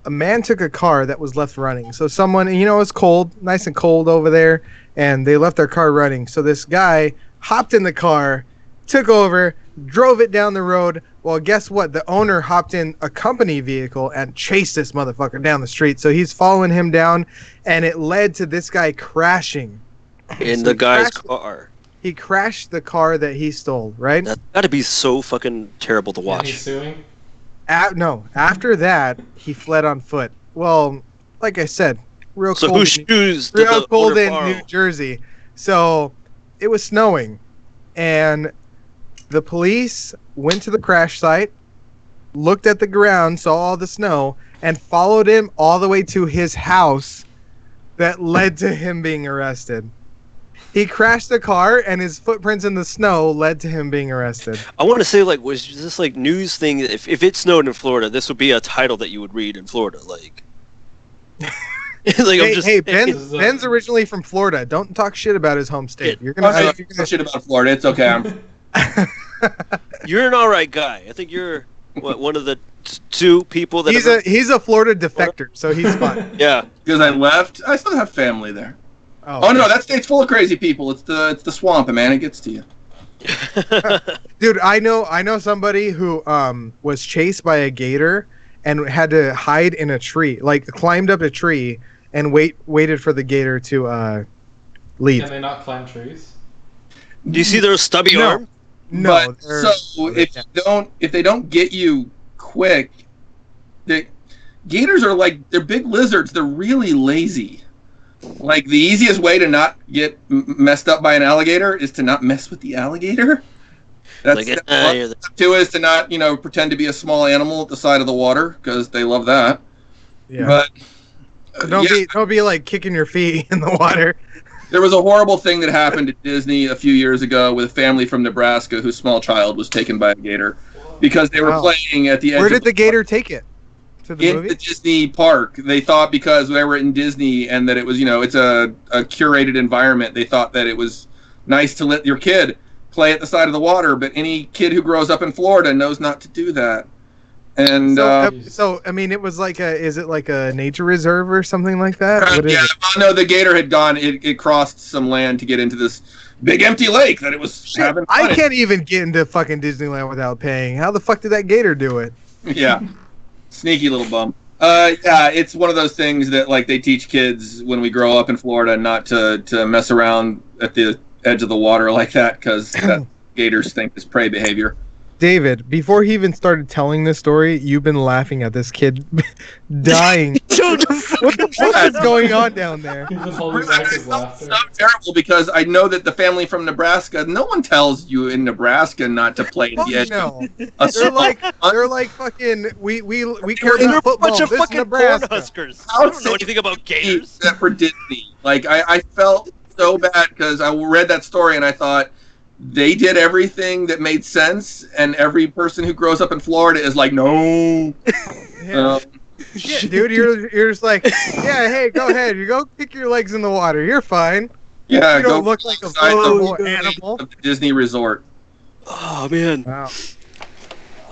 a man took a car that was left running. So someone, it's cold, nice and cold over there, and they left their car running. So this guy hopped in the car, took over, drove it down the road. Well, guess what? The owner hopped in a company vehicle and chased this motherfucker down the street. So he's following him down, and it led to this guy crashing. In the guy's car. He crashed the car that he stole, right? That's gotta be so fucking terrible to watch. And he's suing? No, after that, he fled on foot. Well, like I said, real So cold. whose shoes did Real the cold owner in borrow? New Jersey. So it was snowing, and the police went to the crash site, looked at the ground, saw all the snow, and followed him all the way to his house. That led to him being arrested. He crashed the car, and his footprints in the snow led to him being arrested. I want to say, like, was this like news thing? If it snowed in Florida, this would be a title that you would read in Florida, like. Like, Hey, Ben's originally from Florida. Don't talk shit about his home state. You're gonna shit about Florida. It's okay. You're an all right guy. I think you're one of the two people that he's a Florida defector, so he's fine. Yeah, because I left. I still have family there. Oh no, that state's full of crazy people. It's the swamp, man. It gets to you. Dude, I know somebody who was chased by a gator and had to hide in a tree, like climbed up a tree and waited for the gator to leave. Can they not climb trees? Do you see their stubby arm? No. But, so if they don't get you quick, gators are like, they're big lizards. They're really lazy. Like, the easiest way to not get messed up by an alligator is to not mess with the alligator. That's Like, step two is to not, pretend to be a small animal at the side of the water, because they love that. Yeah. But don't be like kicking your feet in the water. there was a horrible thing that happened at Disney a few years ago with a family from Nebraska whose small child was taken by a gator because they were playing at the edge. Where did the gator take it? To the in movie? the Disney park. They thought because they were in Disney and that it was, it's a curated environment, they thought that it was nice to let your kid play at the side of the water, but any kid who grows up in Florida knows not to do that. And so I mean, it was like is it like a nature reserve or something like that? What is yeah, it? well, no, the gator had gone, it crossed some land to get into this big empty lake that it was having fun I can't even get into fucking Disneyland without paying. How the fuck did that gator do it? Yeah. Sneaky little bum. Yeah, it's one of those things that, like, they teach kids when we grow up in Florida not to mess around at the edge of the water like that, because gators think is prey behavior. David, before he even started telling this story, you've been laughing at this kid dying. What the fuck is going on down there? He was holding back his It's laughter. not terrible because I know that the family from Nebraska, no one tells you in Nebraska not to play at the edge. No. of a They're like fucking we care They're about a football. bunch of This is fucking Nebraska. Cornhuskers. I don't know anything about gators. Except for Disney. Like, I felt so bad because I read that story and I thought, they did everything that made sense, and every person who grows up in Florida is like, no. Yeah. Shit, dude, you're just like, yeah, hey, go ahead. You go kick your legs in the water. You're fine. Yeah, You go don't look like a outside vulnerable the animal. of the Disney resort. Oh man. Wow.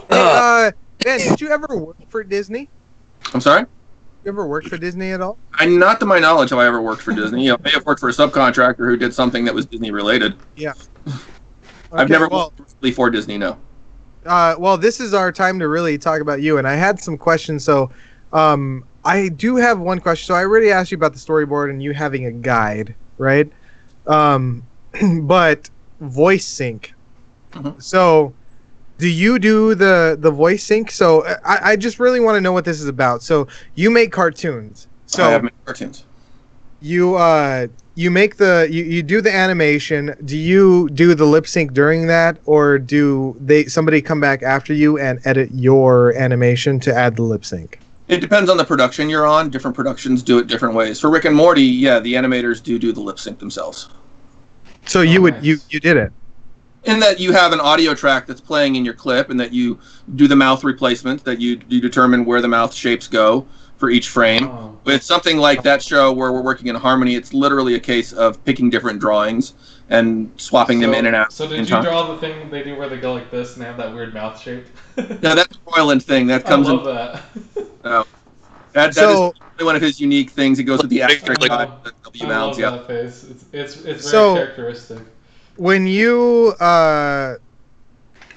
Hey, Ben, did you ever work for Disney? I'm sorry? You ever worked for Disney at all? Not to my knowledge have I ever worked for Disney. I may have worked for a subcontractor who did something that was Disney related. Yeah. I've never worked directly for Disney, no. Well, this is our time to really talk about you, and I had some questions. So, I do have one question. So I already asked you about the storyboard and you having a guide, right? But voice sync. Mhm. So, do you do the voice sync? So I just really want to know what this is about. So you make cartoons. So I have made cartoons. You make you do the animation. Do you do the lip sync during that, or do somebody come back after you and edit your animation to add the lip sync? It depends on the production you're on. Different productions do it different ways. For Rick and Morty, yeah, the animators do the lip sync themselves. So Nice. you did it. In that you have an audio track that's playing in your clip, and that you do the mouth replacement, that you determine where the mouth shapes go. for each frame. Oh. With something like that show where we're working in harmony, it's literally a case of picking different drawings and swapping them in and out. So did you draw the thing they do where they go like this and they have that weird mouth shape? No, that's a Roiland thing. That comes I love that. Oh. That is one of his unique things. It goes with the asterisk Like- eye, the W mounds. I love Yeah. that face. It's very So- characteristic. When you, I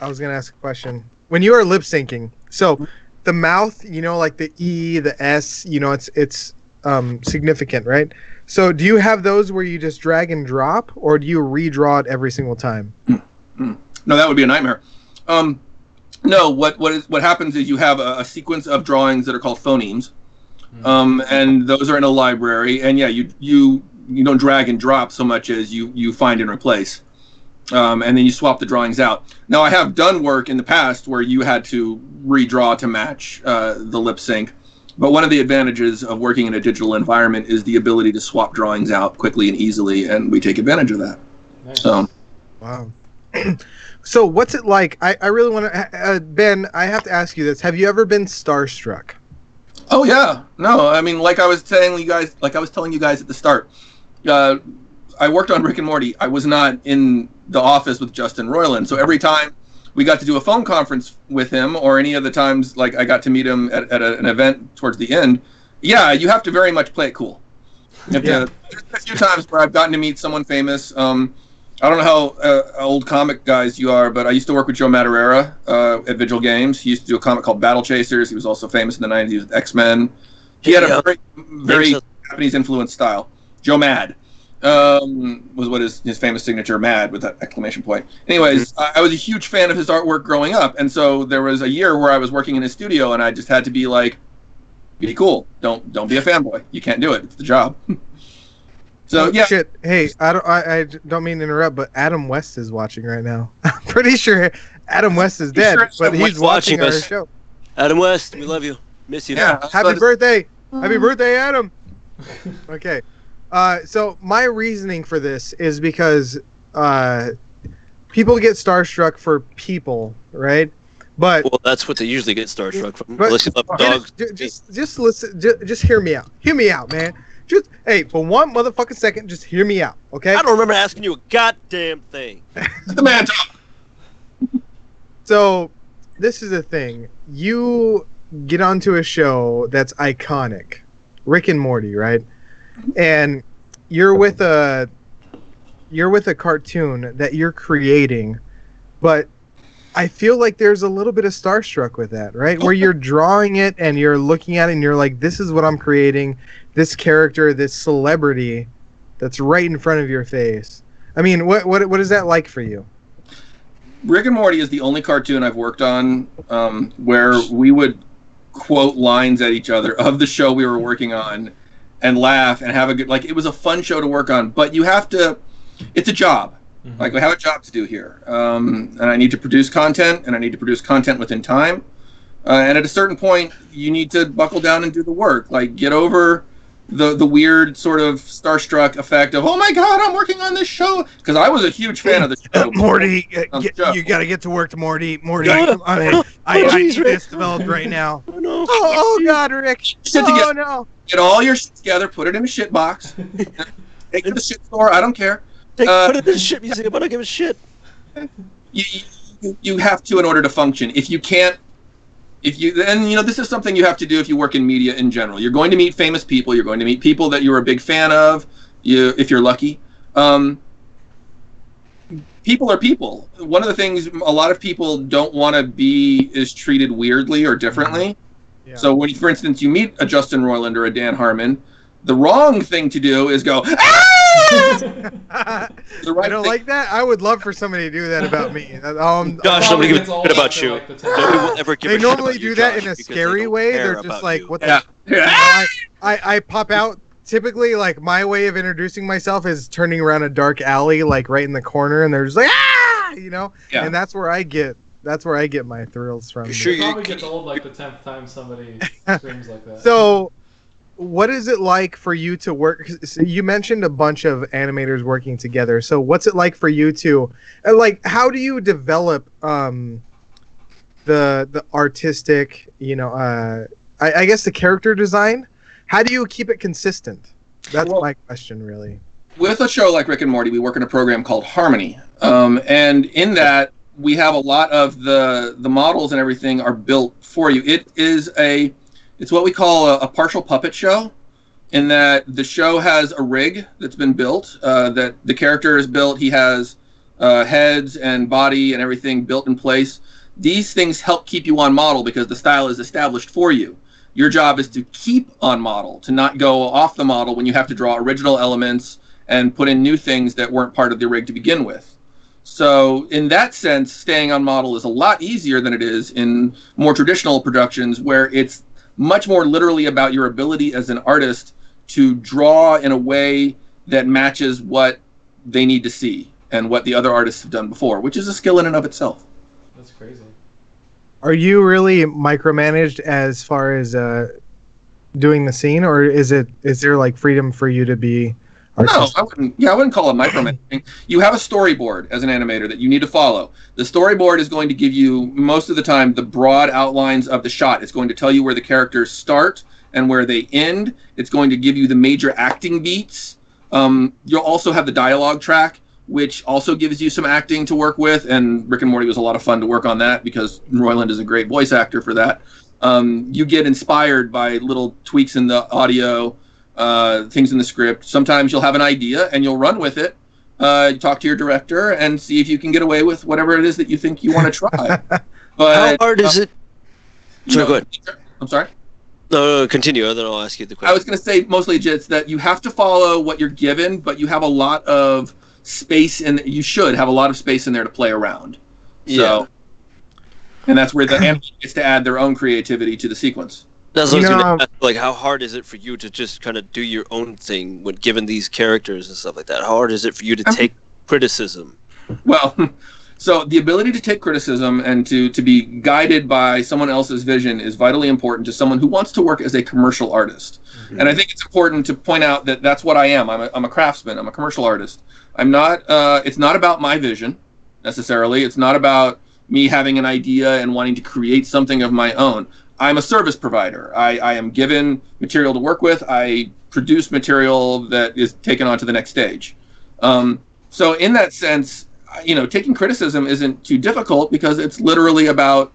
was gonna ask a question. When you are lip syncing, so the mouth, you know, like the E, the S, you know, it's significant, right? So do you have those where you just drag and drop, or do you redraw it every single time? No, that would be a nightmare. No, what happens is you have a sequence of drawings that are called phonemes, and those are in a library. And yeah, you don't drag and drop so much as you find and replace, and then you swap the drawings out. Now, I have done work in the past where you had to redraw to match the lip sync. But one of the advantages of working in a digital environment is the ability to swap drawings out quickly and easily, and we take advantage of that. Nice. So, Wow. So what's it like? I really want to, Ben, I have to ask you this. Have you ever been starstruck? oh yeah, no, I mean, like I was telling you guys at the start, I worked on Rick and Morty. I was not in the office with Justin Roiland, so every time we got to do a phone conference with him, or any of the times like I got to meet him at an event towards the end, yeah, you have to very much play it cool. There's a few times where I've gotten to meet someone famous. I don't know how old comic guys you are, but I used to work with Joe Madureira at Vigil Games. He used to do a comic called Battle Chasers. He was also famous in the 90s with X-Men. He had a very Japanese-influenced style. Joe Mad was what his famous signature, Mad, with that exclamation point. Anyways, I was a huge fan of his artwork growing up, and so there was a year where I was working in his studio, and I just had to be like, be cool. Don't be a fanboy. You can't do it. It's the job. So yeah. Shit. Hey, I don't mean to interrupt, but Adam West is watching right now. I'm pretty sure Adam West is dead, but he's watching our show. Adam West, we love you. Miss you. Yeah. Happy birthday! Happy birthday, Adam. Okay. So my reasoning for this is because people get starstruck for people, right? But Well, that's what they usually get starstruck from. But- Unless you love dogs. just listen. Just hear me out. Hear me out, man. Just for one motherfucking second, just hear me out, okay? I don't remember asking you a goddamn thing. The man talk. So this is the thing. You get onto a show that's iconic, Rick and Morty, right? And you're with a cartoon that you're creating, but I feel like there's a little bit of starstruck with that, right? Where you're drawing it and you're looking at it and you're like, this is what I'm creating, this character, this celebrity that's right in front of your face. I mean, what is that like for you? Rick and Morty is the only cartoon I've worked on where we would quote lines at each other of the show we were working on and laugh and have a good, like, it was a fun show to work on, but you have to, it's a job. Mm-hmm. Like, we have a job to do here. And I need to produce content, and I need to produce content within time. And at a certain point, you need to buckle down and do the work. Like, get over the weird sort of starstruck effect of, oh my God, I'm working on this show. Because I was a huge fan of the show. Morty, show. you got to get to work, Morty. Morty, Yeah. I need this developed right now. Oh, no. Oh God, Rick. Shit Oh together. no. Get all your shit together, put it in a shit box, take it to the shit store, I don't care. Put it in shit museum. I don't give a shit. You have to in order to function. If you can't, then, you know, this is something you have to do if you work in media in general. You're going to meet famous people. You're going to meet people that you're a big fan of, if you're lucky. People are people. One of the things a lot of people don't want to be is treated weirdly or differently. Yeah. So when, for instance, you meet a Justin Roiland or a Dan Harmon, the wrong thing to do is go, ah! I The right don't thing- like that. I would love for somebody to do that about me. Gosh, Probably nobody gives gets a old shit about after, you. like, the 10th Nobody will ever give they a shit normally about you, do that Josh, in a because they scary don't way. care They're just about like, you. what the Yeah. I pop out. Typically, like, my way of introducing myself is turning around a dark alley, like right in the corner, and they're just like, ah, you know. Yeah. And that's where I get my thrills from. You sure It you probably gets old like the 10th time somebody screams like that. So, what is it like for you to work? So you mentioned a bunch of animators working together. So, what's it like for you to, like, how do you develop the artistic, I guess the character design. How do you keep it consistent? That's my question, really. With a show like Rick and Morty, we work in a program called Harmony, and in that we have a lot of the models and everything are built for you. It's what we call a partial puppet show, in that the show has a rig that's been built, that the character is built. He has heads and body and everything built in place. These things help keep you on model because the style is established for you. Your job is to keep on model, to not go off the model when you have to draw original elements and put in new things that weren't part of the rig to begin with. So in that sense, staying on model is a lot easier than it is in more traditional productions, where it's much more literally about your ability as an artist to draw in a way that matches what they need to see and what the other artists have done before, which is a skill in and of itself. That's crazy. Are you really micromanaged as far as doing the scene, or is there like freedom for you to be artistic? No, I wouldn't call it micromanaging. You have a storyboard as an animator that you need to follow. The storyboard is going to give you, most of the time, the broad outlines of the shot. It's going to tell you where the characters start and where they end. It's going to give you the major acting beats. You'll also have the dialogue track, which also gives you some acting to work with, and Rick and Morty was a lot of fun to work on that because Roiland is a great voice actor for that. You get inspired by little tweaks in the audio, things in the script. Sometimes you'll have an idea and you'll run with it. You talk to your director and see if you can get away with whatever it is that you think you want to try. But how hard is it? So good. I'm sorry? No, continue, and then I'll ask you the question. I was going to say mostly just that you have to follow what you're given, but you have a lot of space, and you should have a lot of space in there to play around. So, and that's where the animator gets to add their own creativity to the sequence. That's what I was going to ask, like, how hard is it for you to just kind of do your own thing when given these characters and stuff like that? How hard is it for you to take criticism? Well, so the ability to take criticism and to be guided by someone else's vision is vitally important to someone who wants to work as a commercial artist. Mm-hmm. And I think it's important to point out that that's what I am. I'm a craftsman. I'm a commercial artist. I'm not. It's not about my vision necessarily. It's not about me having an idea and wanting to create something of my own. I'm a service provider. I am given material to work with. I produce material that is taken on to the next stage. So in that sense, taking criticism isn't too difficult because it's literally about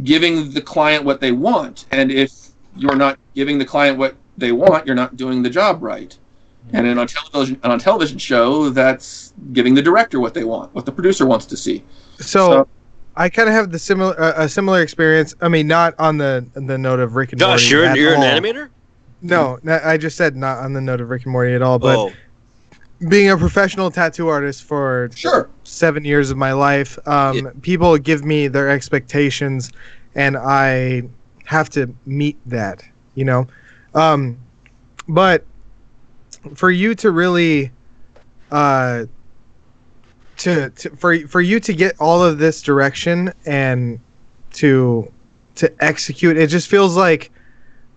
giving the client what they want. And if you're not giving the client what they want, you're not doing the job right. And on a television show, that's giving the director what they want, what the producer wants to see. So I kind of have a similar experience. I mean, not on the note of Rick and Morty. Josh, you're an animator? No, I just said not on the note of Rick and Morty at all. But being a professional tattoo artist for 7 years of my life, people give me their expectations, and I have to meet that. But for you to really for you to get all of this direction and to execute, it just feels like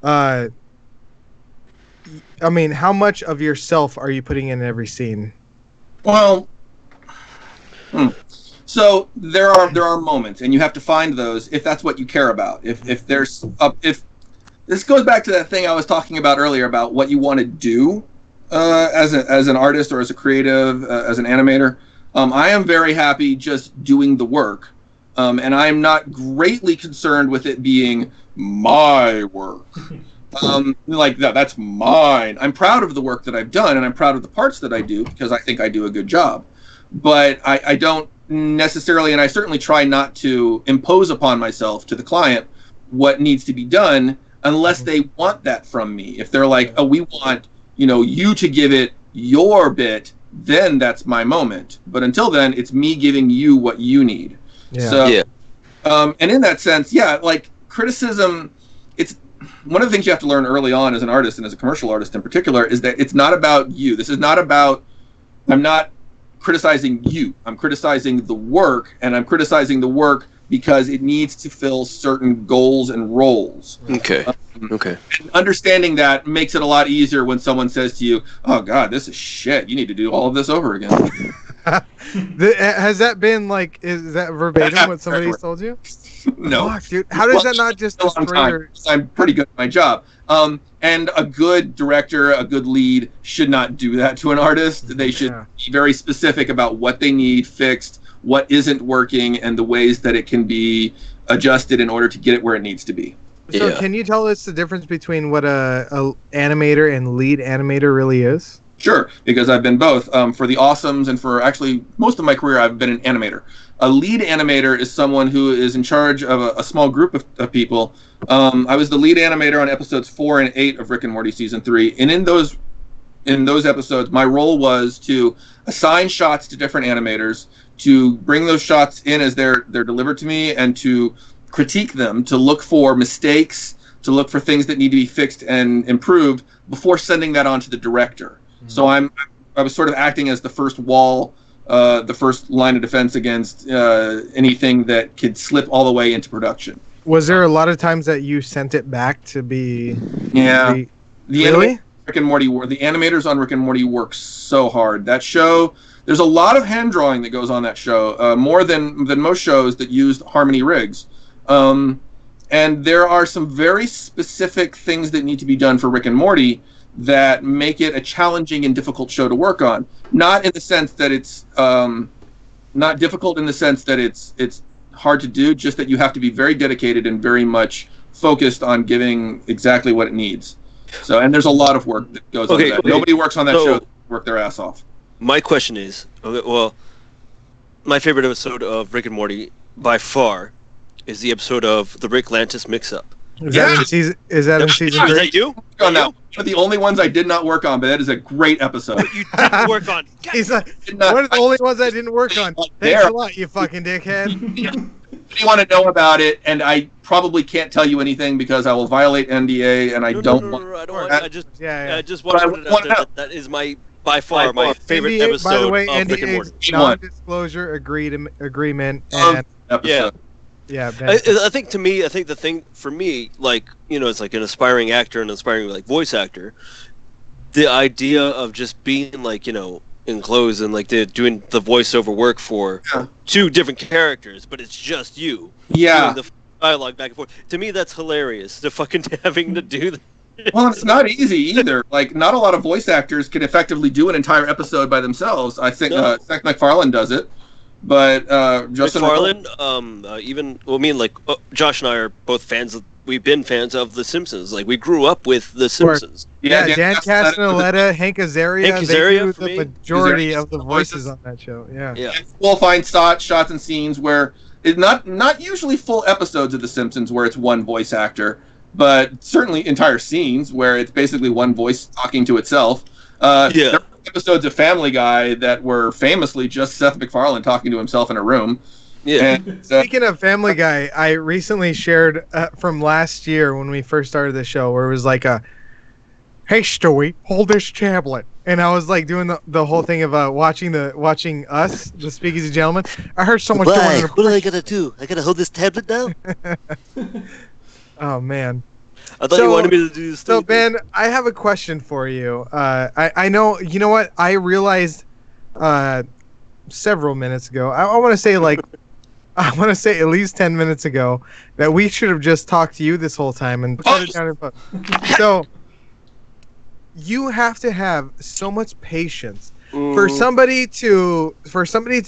I mean, how much of yourself are you putting in every scene? Well, so there are moments, and you have to find those if that's what you care about. If this goes back to that thing I was talking about earlier about what you want to do as an artist or as a creative, as an animator. I am very happy just doing the work, and I'm not greatly concerned with it being my work. That's mine. I'm proud of the work that I've done, and I'm proud of the parts that I do because I think I do a good job. But I don't necessarily, and I certainly try not to impose upon myself, to the client, what needs to be done unless they want that from me. If they're like, oh, we want you to give it your bit, then that's my moment. But until then, it's me giving you what you need. And in that sense, like criticism, it's one of the things you have to learn early on as an artist and as a commercial artist in particular is that it's not about you. This is not about, I'm not criticizing you. I'm criticizing the work, and I'm criticizing the work because it needs to fill certain goals and roles. Okay. And understanding that makes it a lot easier when someone says to you, oh, God, this is shit. You need to do all of this over again. Has that been is that verbatim what somebody's told you? No. Fuck, dude. How does that not just a long destroy time, your... because I'm pretty good at my job. And a good director, a good lead should not do that to an artist. They should be very specific about what they need fixed, what isn't working, and the ways that it can be adjusted in order to get it where it needs to be. So can you tell us the difference between what a animator and lead animator really is? Sure, because I've been both. For the Awesomes and for actually most of my career, I've been an animator. A lead animator is someone who is in charge of a small group of people. I was the lead animator on episodes 4 and 8 of Rick and Morty season 3, and in those episodes, my role was to assign shots to different animators, to bring those shots in as they're delivered to me, and to critique them, to look for mistakes, to look for things that need to be fixed and improved before sending that on to the director. So I was sort of acting as the first wall, the first line of defense against anything that could slip all the way into production. Was there a lot of times that you sent it back to be... Yeah. Really? Rick and Morty, the animators on Rick and Morty work so hard. That show, there's a lot of hand drawing that goes on that show, more than most shows that use Harmony rigs. And there are some very specific things that need to be done for Rick and Morty that make it a challenging and difficult show to work on. Not in the sense that it's not difficult in the sense that it's hard to do, just that you have to be very dedicated and very much focused on giving exactly what it needs. So, and there's a lot of work that goes on that. Nobody works on that show to work their ass off. My question is, my favorite episode of Rick and Morty by far is the episode of the Rick Lantis mix-up. Is that in season 3? Is that you? On that. One of the only ones I did not work on, but that is a great episode. You didn't work on. He's like, one of the only ones I didn't work on. Thanks a lot, you fucking dickhead. You want to know about it, and I probably can't tell you anything because I will violate NDA, and I don't want. I don't want. I just But I want to put it out there that is by far my favorite NDA, episode by the way, of Rick and NDA Morty. non-disclosure agreement, and Episode. I think the thing for me, like, you know, it's like an aspiring actor and an aspiring like voice actor. The idea of just being like, you know, in clothes and like doing the voiceover work for two different characters, but it's just you. Yeah. Doing the dialogue back and forth. To me, that's hilarious. The fucking having to do that. Well, it's not easy either. Like, not a lot of voice actors can effectively do an entire episode by themselves. I think Seth MacFarlane does it, but Justin MacFarlane, Josh and I are both fans. We've been fans of The Simpsons. Like, we grew up with The Simpsons. Yeah, Dan Castellaneta, Hank Azaria, they do the majority of the voices on that show. Yeah. We'll find shots and scenes where it's not usually full episodes of The Simpsons where it's one voice actor, but certainly entire scenes where it's basically one voice talking to itself. There were episodes of Family Guy that were famously just Seth MacFarlane talking to himself in a room. Yeah. And, speaking of Family Guy, I recently shared from last year when we first started the show, where it was like "Hey Stewie, hold this tablet," and I was like doing the whole thing of watching us, the Speakeasy Gentlemen. I heard someone. Why? What do I gotta do? I gotta hold this tablet down. Oh man. I thought you wanted me to do this. So Ben, I have a question for you. I know. You know what? I realized several minutes ago. I want to say at least 10 minutes ago that we should have just talked to you this whole time and put it down in front. So you have to have so much patience for somebody to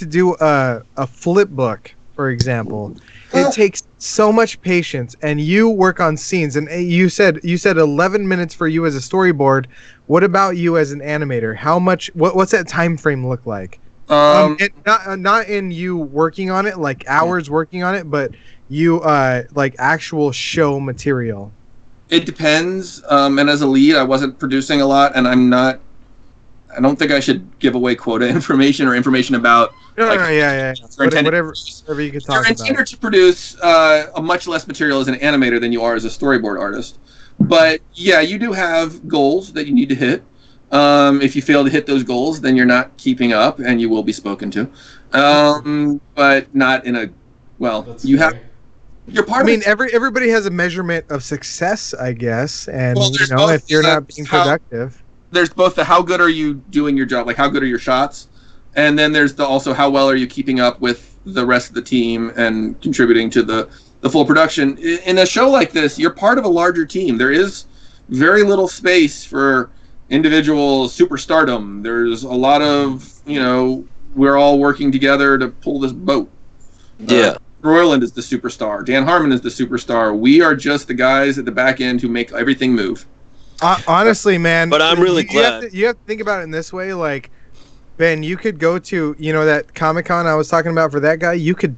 do a flip book, for example. It takes so much patience, and you work on scenes. And you said 11 minutes for you as a storyboard. What about you as an animator? How much? What's that time frame look like? Not in you working on it, like hours working on it, but you like actual show material. It depends. And as a lead, I wasn't producing a lot, and I don't think I should give away quota information or information about. Whatever you can talk about. You're intended to produce a much less material as an animator than you are as a storyboard artist. But yeah, you do have goals that you need to hit. If you fail to hit those goals, then you're not keeping up, and you will be spoken to. But not in a you have. You're part. I mean, everybody has a measurement of success, I guess, and if you're not being productive. There's both the how good are you doing your job, like how good are your shots, and then there's also how well are you keeping up with the rest of the team and contributing to the the full production. In a show like this, you're part of a larger team. There is very little space for individual superstardom. There's a lot of, we're all working together to pull this boat. Yeah. Royland is the superstar. Dan Harmon is the superstar. We are just the guys at the back end who make everything move. Honestly, man. But I'm really glad. You have to think about it in this way. Like, Ben, you could go to, that Comic-Con I was talking about for that guy. You could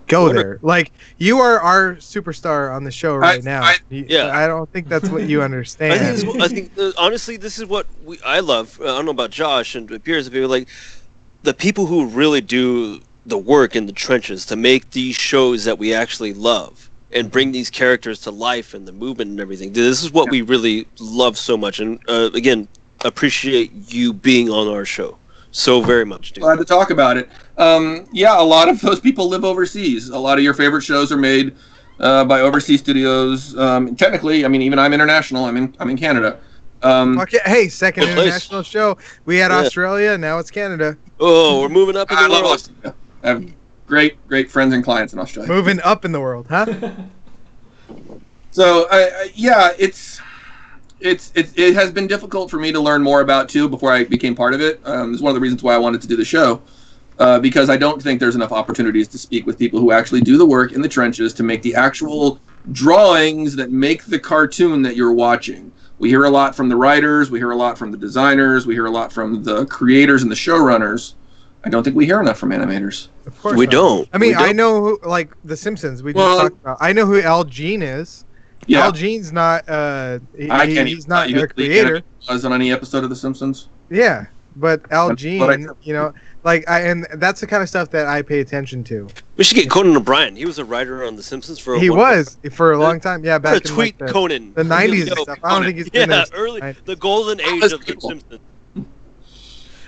go there. Like, you are our superstar on the show right now. I don't think that's what you understand. I think honestly, this is what I love. I don't know about Josh and Piers, but like the people who really do the work in the trenches to make these shows that we actually love and bring these characters to life and the movement and everything. This is what we really love so much. And again, appreciate you being on our show so very much, dude. Glad to talk about it. A lot of those people live overseas. A lot of your favorite shows are made by overseas studios. Technically, I mean, even I'm international. I'm in Canada. Okay, hey, second international show. We had Australia, now it's Canada. Oh, we're moving up in the world. Australia. I have great friends and clients in Australia. Moving up in the world, huh? So, it has been difficult for me to learn more about too before I became part of it. It's one of the reasons why I wanted to do the show, because I don't think there's enough opportunities to speak with people who actually do the work in the trenches to make the actual drawings that make the cartoon that you're watching. We hear a lot from the writers, we hear a lot from the designers, we hear a lot from the creators and the showrunners. I don't think we hear enough from animators. Of course we don't. I mean, I know who, like The Simpsons. We just talked about. I know who Al Jean is. Yeah. Al Jean's not. He's not a creator. Was on any episode of The Simpsons. Yeah, but Al Jean, and that's the kind of stuff that I pay attention to. We should get Conan O'Brien. He was a writer on The Simpsons for a long time. Yeah, back in tweet the Conan. The 90s and stuff. I don't think he's been there. Early, the golden age of The Simpsons.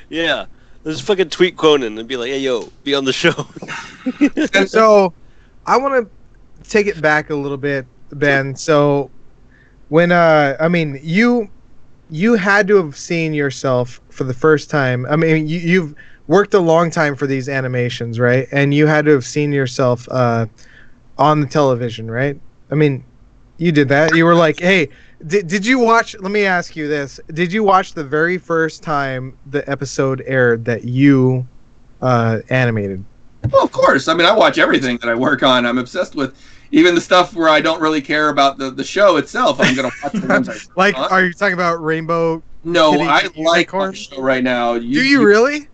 Yeah. Let's fucking tweet Conan and be like, hey, yo, be on the show. So, I want to take it back a little bit, Ben. So, when, you had to have seen yourself for the first time. I mean, you've worked a long time for these animations, right? And you had to have seen yourself on the television, right? I mean, you did that. You were like, hey... Did you watch? Let me ask you this: did you watch the very first time the episode aired that you animated? Well, of course. I mean, I watch everything that I work on. I'm obsessed with even the stuff where I don't really care about the show itself. I'm gonna watch the ones I like. Are you talking about Rainbow? No, I like my show right now. Do you really?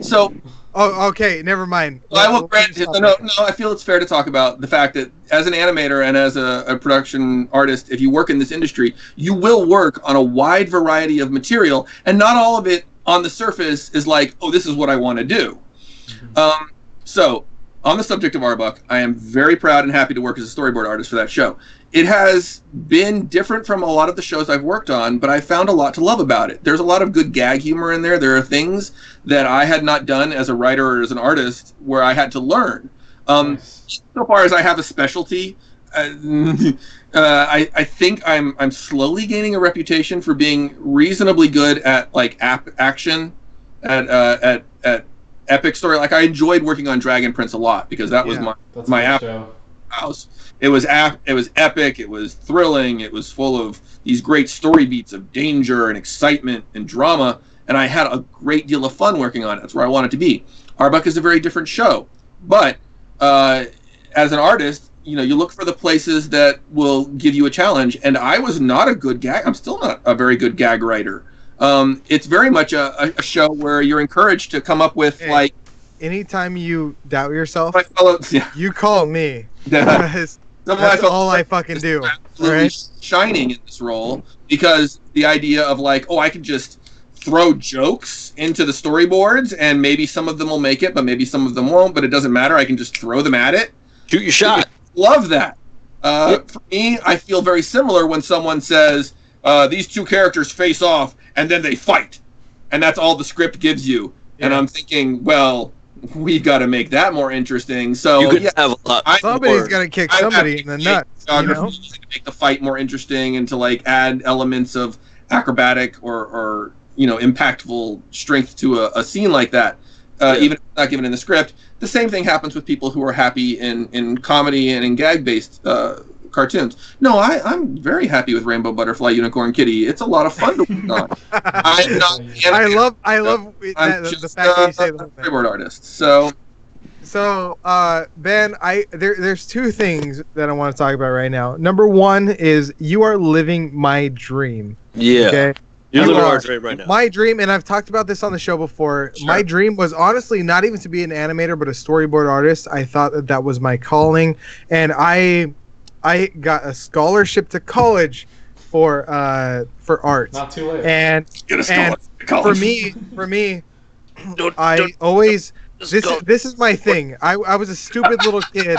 So. Oh, okay. Never mind. Well, I will grant it. No. I feel it's fair to talk about the fact that as an animator and as a production artist, if you work in this industry, you will work on a wide variety of material, and not all of it on the surface is like, oh, this is what I want to do. Mm-hmm. So, on the subject of Arbuck, I am very proud and happy to work as a storyboard artist for that show. It has been different from a lot of the shows I've worked on, but I found a lot to love about it. There's a lot of good gag humor in there. There are things that I had not done as a writer or as an artist where I had to learn. Nice. So far as I have a specialty, I think I'm slowly gaining a reputation for being reasonably good at like action, at epic story. Like I enjoyed working on Dragon Prince a lot because that was my house. It was epic. It was thrilling. It was full of these great story beats of danger and excitement and drama. And I had a great deal of fun working on it. That's where I wanted to be. Arbuck is a very different show, but as an artist, you look for the places that will give you a challenge. And I was not a good gag. I'm still not a very good gag writer. It's very much a show where you're encouraged to come up with like. Anytime you doubt yourself, you call me. That's all I fucking do. Right? Shining in this role because the idea of like, oh, I can just throw jokes into the storyboards and maybe some of them will make it, but maybe some of them won't. But it doesn't matter. I can just throw them at it. Shoot your shot. Love that. For me, I feel very similar when someone says these two characters face off and then they fight, and that's all the script gives you. Yeah. And I'm thinking, well, we've got to make that more interesting. So you could have a lot. Somebody's got to kick somebody in the nuts. To make the fight more interesting and to like add elements of acrobatic or impactful strength to a scene like that. even if it's not given in the script. The same thing happens with people who are happy in comedy and in gag-based cartoons. No, I'm very happy with Rainbow Butterfly Unicorn Kitty. It's a lot of fun to work on. I'm not. I love the fact that you say the storyboard artist. So, Ben, there's two things that I want to talk about right now. Number one is you are living my dream. Yeah. Okay? You're living our dream right now. My dream, and I've talked about this on the show before, Sure. My dream was honestly not even to be an animator, but a storyboard artist. I thought that was my calling, and I got a scholarship to college for art. Not too late. And Get a scholarship to college. for me, I always this is my thing. I was a stupid little kid.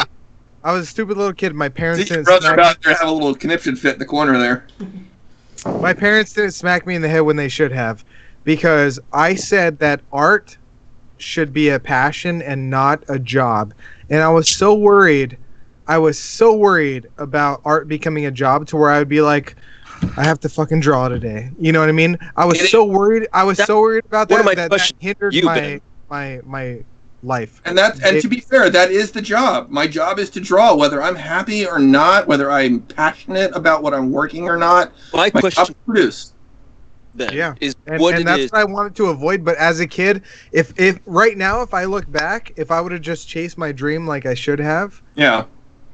My parents Your didn't brother smack about to have a little conniption fit in the corner there. My parents didn't smack me in the head when they should have, because I said that art should be a passion and not a job. And I was so worried about art becoming a job to where I would be like, I have to fucking draw today. You know what I mean? I was so worried about that hindered my life. And to be fair, that is the job. My job is to draw, whether I'm happy or not, whether I'm passionate about what I'm working or not. My question job is to produce. then is and what that's what I wanted to avoid. But as a kid, if right now, if I look back, if I would have just chased my dream like I should have, Yeah.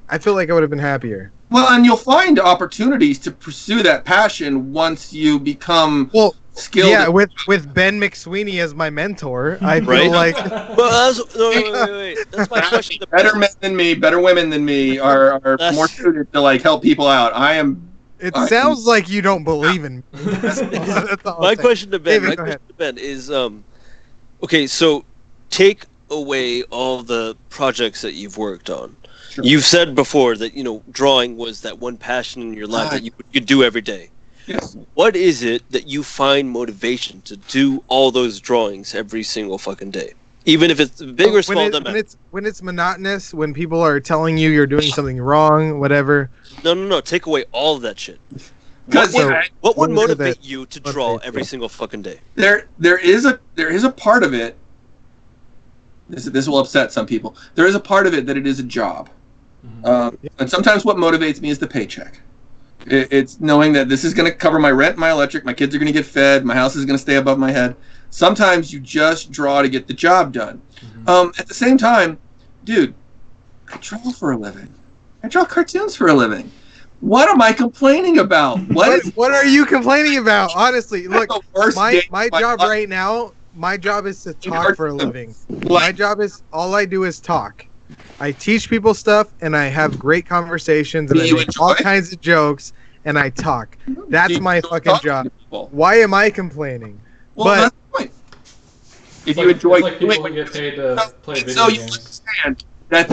I feel like I would have been happier. Well, and you'll find opportunities to pursue that passion once you become skilled. Yeah, with Ben McSweeney as my mentor, I feel like. Well, wait. That's my question. Better men than me, better women than me are more suited to like help people out. It sounds like you don't believe in me. My question to Ben, David, is, okay, so take away all the projects that you've worked on. Sure. You've said before that drawing was that one passion in your life that you do every day. Yes. What is it that you find motivation to do all those drawings every single fucking day? Even if it's big or small, when it's monotonous, when people are telling you you're doing something wrong, whatever. No. Take away all of that shit. What would motivate you to draw every single fucking day? There is a part of it. This will upset some people. There is a part of it that it is a job, and sometimes what motivates me is the paycheck. It's knowing that this is going to cover my rent, my electric, my kids are going to get fed, my house is going to stay above my head. Sometimes you just draw to get the job done. At the same time, dude, I draw for a living. I draw cartoons for a living. What am I complaining about? What are you complaining about? Honestly, look, my job right now, my job is to talk for a living. My job is, all I do is talk. I teach people stuff, and I have great conversations, and I make all kinds of jokes, and I talk. That's my fucking job. Why am I complaining? Well, that's the point. If you enjoy, it's like people who get paid to play video so you games. understand that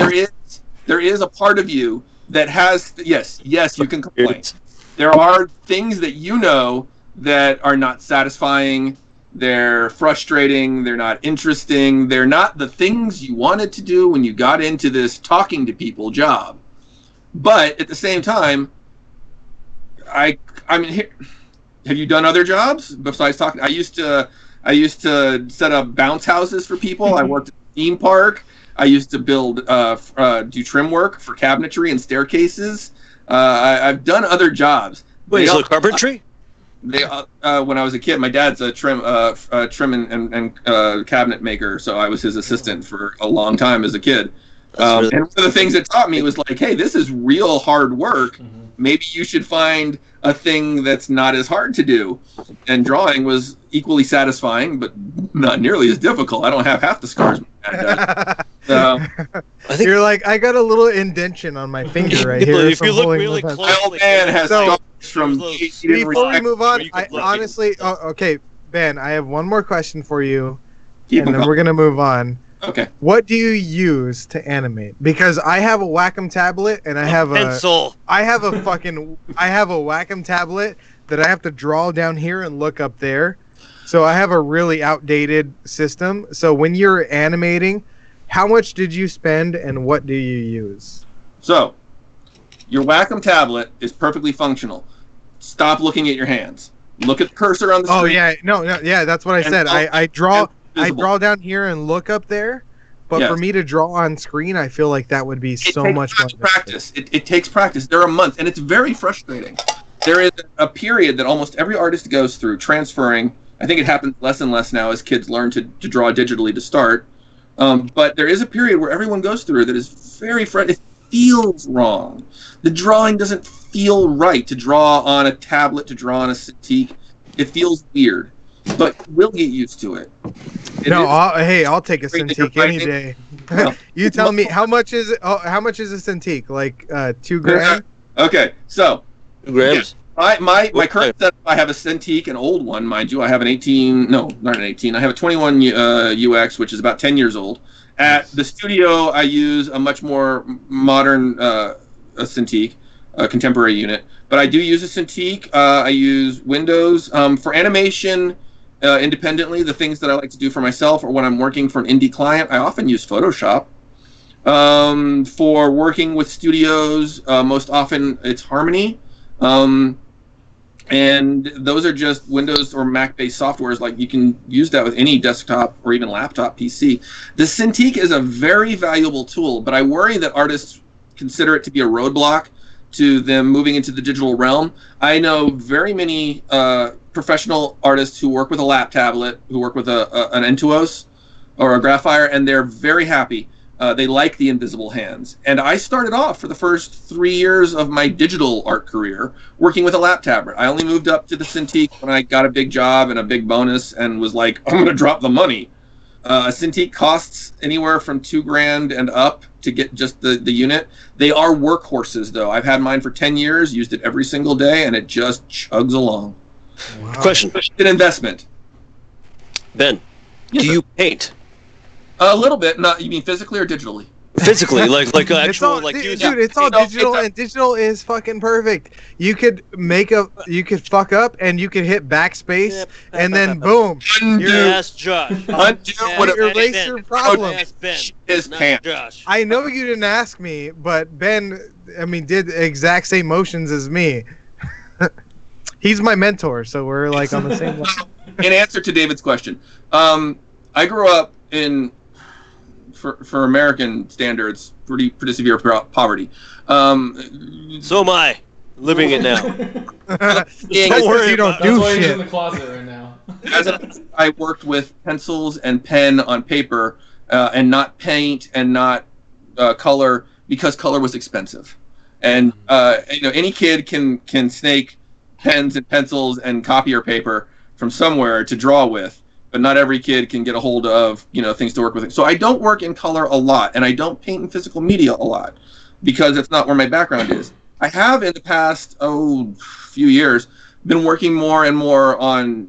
there is a part of you that has yes, you can complain. There are things that you know that are not satisfying. They're frustrating. They're not interesting. They're not the things you wanted to do when you got into this talking to people job. But at the same time, I mean, have you done other jobs besides talking? I used to set up bounce houses for people. I worked at a theme park. I used to do trim work for cabinetry and staircases. I've done other jobs. Wait, so carpentry? When I was a kid, my dad's a trim and cabinet maker, so I was his assistant for a long time as a kid. And one of the things it taught me was like, hey, this is real hard work. Maybe you should find a thing that's not as hard to do. And drawing was equally satisfying, but not nearly as difficult. I don't have half the scars my dad does. I think you're like, I got a little indention on my finger right here. If you look really close, my old man has scars from. Before we move on, I honestly, okay, Ben, I have one more question for you, and then we're gonna move on. Okay. What do you use to animate? Because I have a Wacom tablet, and I have pencil. I have a Wacom tablet that I have to draw down here and look up there. So I have a really outdated system. So when you're animating, how much did you spend, and what do you use? So, your Wacom tablet is perfectly functional. Stop looking at your hands. Look at the cursor on the screen. Oh yeah, no, yeah, that's what I said. I draw. visible. draw down here and look up there, but Yes. for me to draw on screen, I feel like that would be so much more practice. It takes practice. There are months, and it's very frustrating. There is a period that almost every artist goes through transferring. I think it happens less and less now as kids learn to draw digitally to start. But there is a period where everyone goes through that is very frustrating. It feels wrong. The drawing doesn't feel right to draw on a tablet, to draw on a Cintiq. It feels weird, but we'll get used to it. I'll take a Great that you're Cintiq any finding- day. Well, You tell me how much is it? Oh, how much is a Cintiq? Like $2,000? Okay, so 2 grams. my current setup, I have a Cintiq, an old one, mind you. I have an 18, no, not an 18. I have a 21 UX, which is about 10 years old. At the studio, I use a much more modern a Cintiq, a contemporary unit. But I do use a Cintiq. I use Windows. For animation, independently, the things that I like to do for myself or when I'm working for an indie client, I often use Photoshop. For working with studios, most often it's Harmony. And those are just Windows or Mac-based softwares. Like, you can use that with any desktop or even laptop PC. The Cintiq is a very valuable tool, but I worry that artists consider it to be a roadblock to them moving into the digital realm. I know very many professional artists who work with a lap tablet, who work with an Intuos or a Graphier, and they're very happy. They like the invisible hands. And I started off for the first 3 years of my digital art career working with a lap tablet. I only moved up to the Cintiq when I got a big job and a big bonus and was like, I'm going to drop the money. A Cintiq costs anywhere from $2,000 and up to get just the unit. They are workhorses, though. I've had mine for 10 years, used it every single day, and it just chugs along. Wow. Question. It's an investment. Ben, Yes, do sir. you paint? A little bit. Not, you mean physically or digitally? Physically, like It's actual, all, like dude, using it's all No, digital, it's and digital is fucking perfect. You could fuck up, and you could hit backspace, and then boom, Undo, Ask Josh. undo what you a erase Ben. your problem. Ask Ben. his Not pants. Josh. I know you didn't ask me, but Ben, did the exact same motions as me. He's my mentor, so we're like on the same level. In answer to David's question, I grew up in, for American standards, pretty severe poverty. So am I. Living it now. Don't worry you don't about- That's do why he's in shit. the closet right now. I worked with pencils and pen on paper, and not paint and not color, because color was expensive. And any kid can snake pens and pencils and copier paper from somewhere to draw with, but not every kid can get a hold of things to work with. So I don't work in color a lot, and I don't paint in physical media a lot because it's not where my background is. I have in the past few years been working more and more on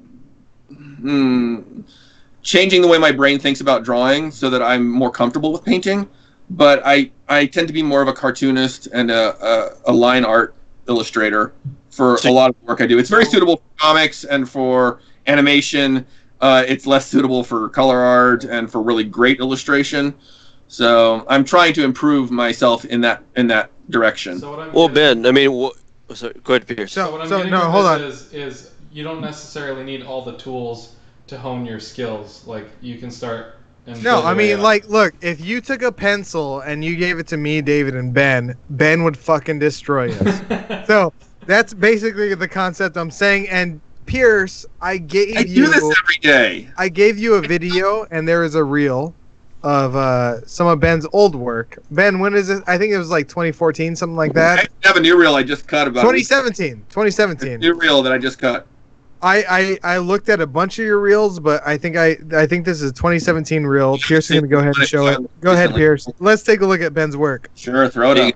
changing the way my brain thinks about drawing so that I'm more comfortable with painting. But I tend to be more of a cartoonist and a line art illustrator for a lot of the work I do. It's very suitable for comics and for animation. It's less suitable for color art and for really great illustration. So I'm trying to improve myself in that direction. So what I'm Well, getting- Ben, sorry, go ahead, Pierce. So- what I'm so, getting no, at hold this is you don't necessarily need all the tools to hone your skills. Like, you can start. And No, build your way up. look, if you took a pencil and you gave it to me, David, and Ben would fucking destroy us. So that's basically the concept I'm saying. And Pierce, I gave I do this every day. I gave you a video, and there is a reel of some of Ben's old work. Ben, when is it? I think it was like 2014, something like I that. have a new reel I just cut about 2017. new reel that I just cut. I looked at a bunch of your reels, but I think this is a 2017 reel. Pierce is gonna go ahead and show it. Go ahead, Pierce. Let's take a look at Ben's work. Sure, throw it up.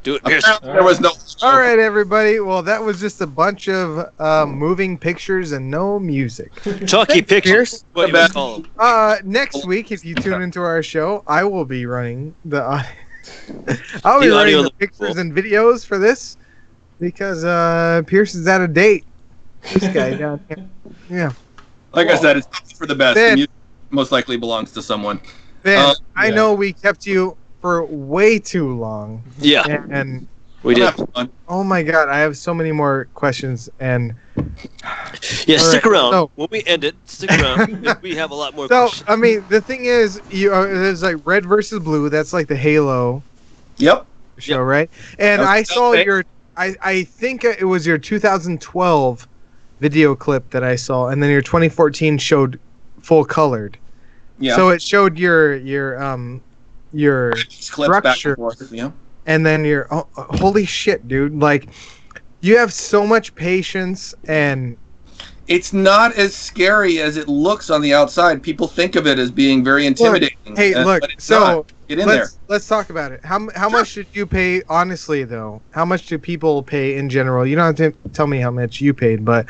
Do it, Pierce. There was no. All right, everybody. Well, that was just a bunch of moving pictures and no music. Talkie pictures. Pierce. What do you call them? Next week, if you tune into our show, I will be running the. I'll be The running audio the pictures and videos for this because Pierce is out of date. This guy down here. Yeah. Like I said, it's for the best. Ben. The music most likely belongs to someone. Ben, I yeah. know we kept you for way too long. Yeah, And we did. Fun. oh my god, I have so many more questions and Yeah, stick right, around. so- When we end it, stick around. We have a lot more so questions. I mean the thing is there's like red versus blue, that's like the Halo Yep. show, Yep. right? And Okay. I saw your I think it was your 2012 video clip that I saw, and then your 2014 showed full colored. Yeah. So it showed your Just clips back structure. and forth. Yeah. and then you're holy shit, dude, like you have so much patience and It's not as scary as it looks on the outside. People think of it as being very intimidating. hey, look, but it's so not. Get in there. let's talk about it. How much did you pay, honestly though? How much do people pay in general? You don't have to tell me how much you paid, but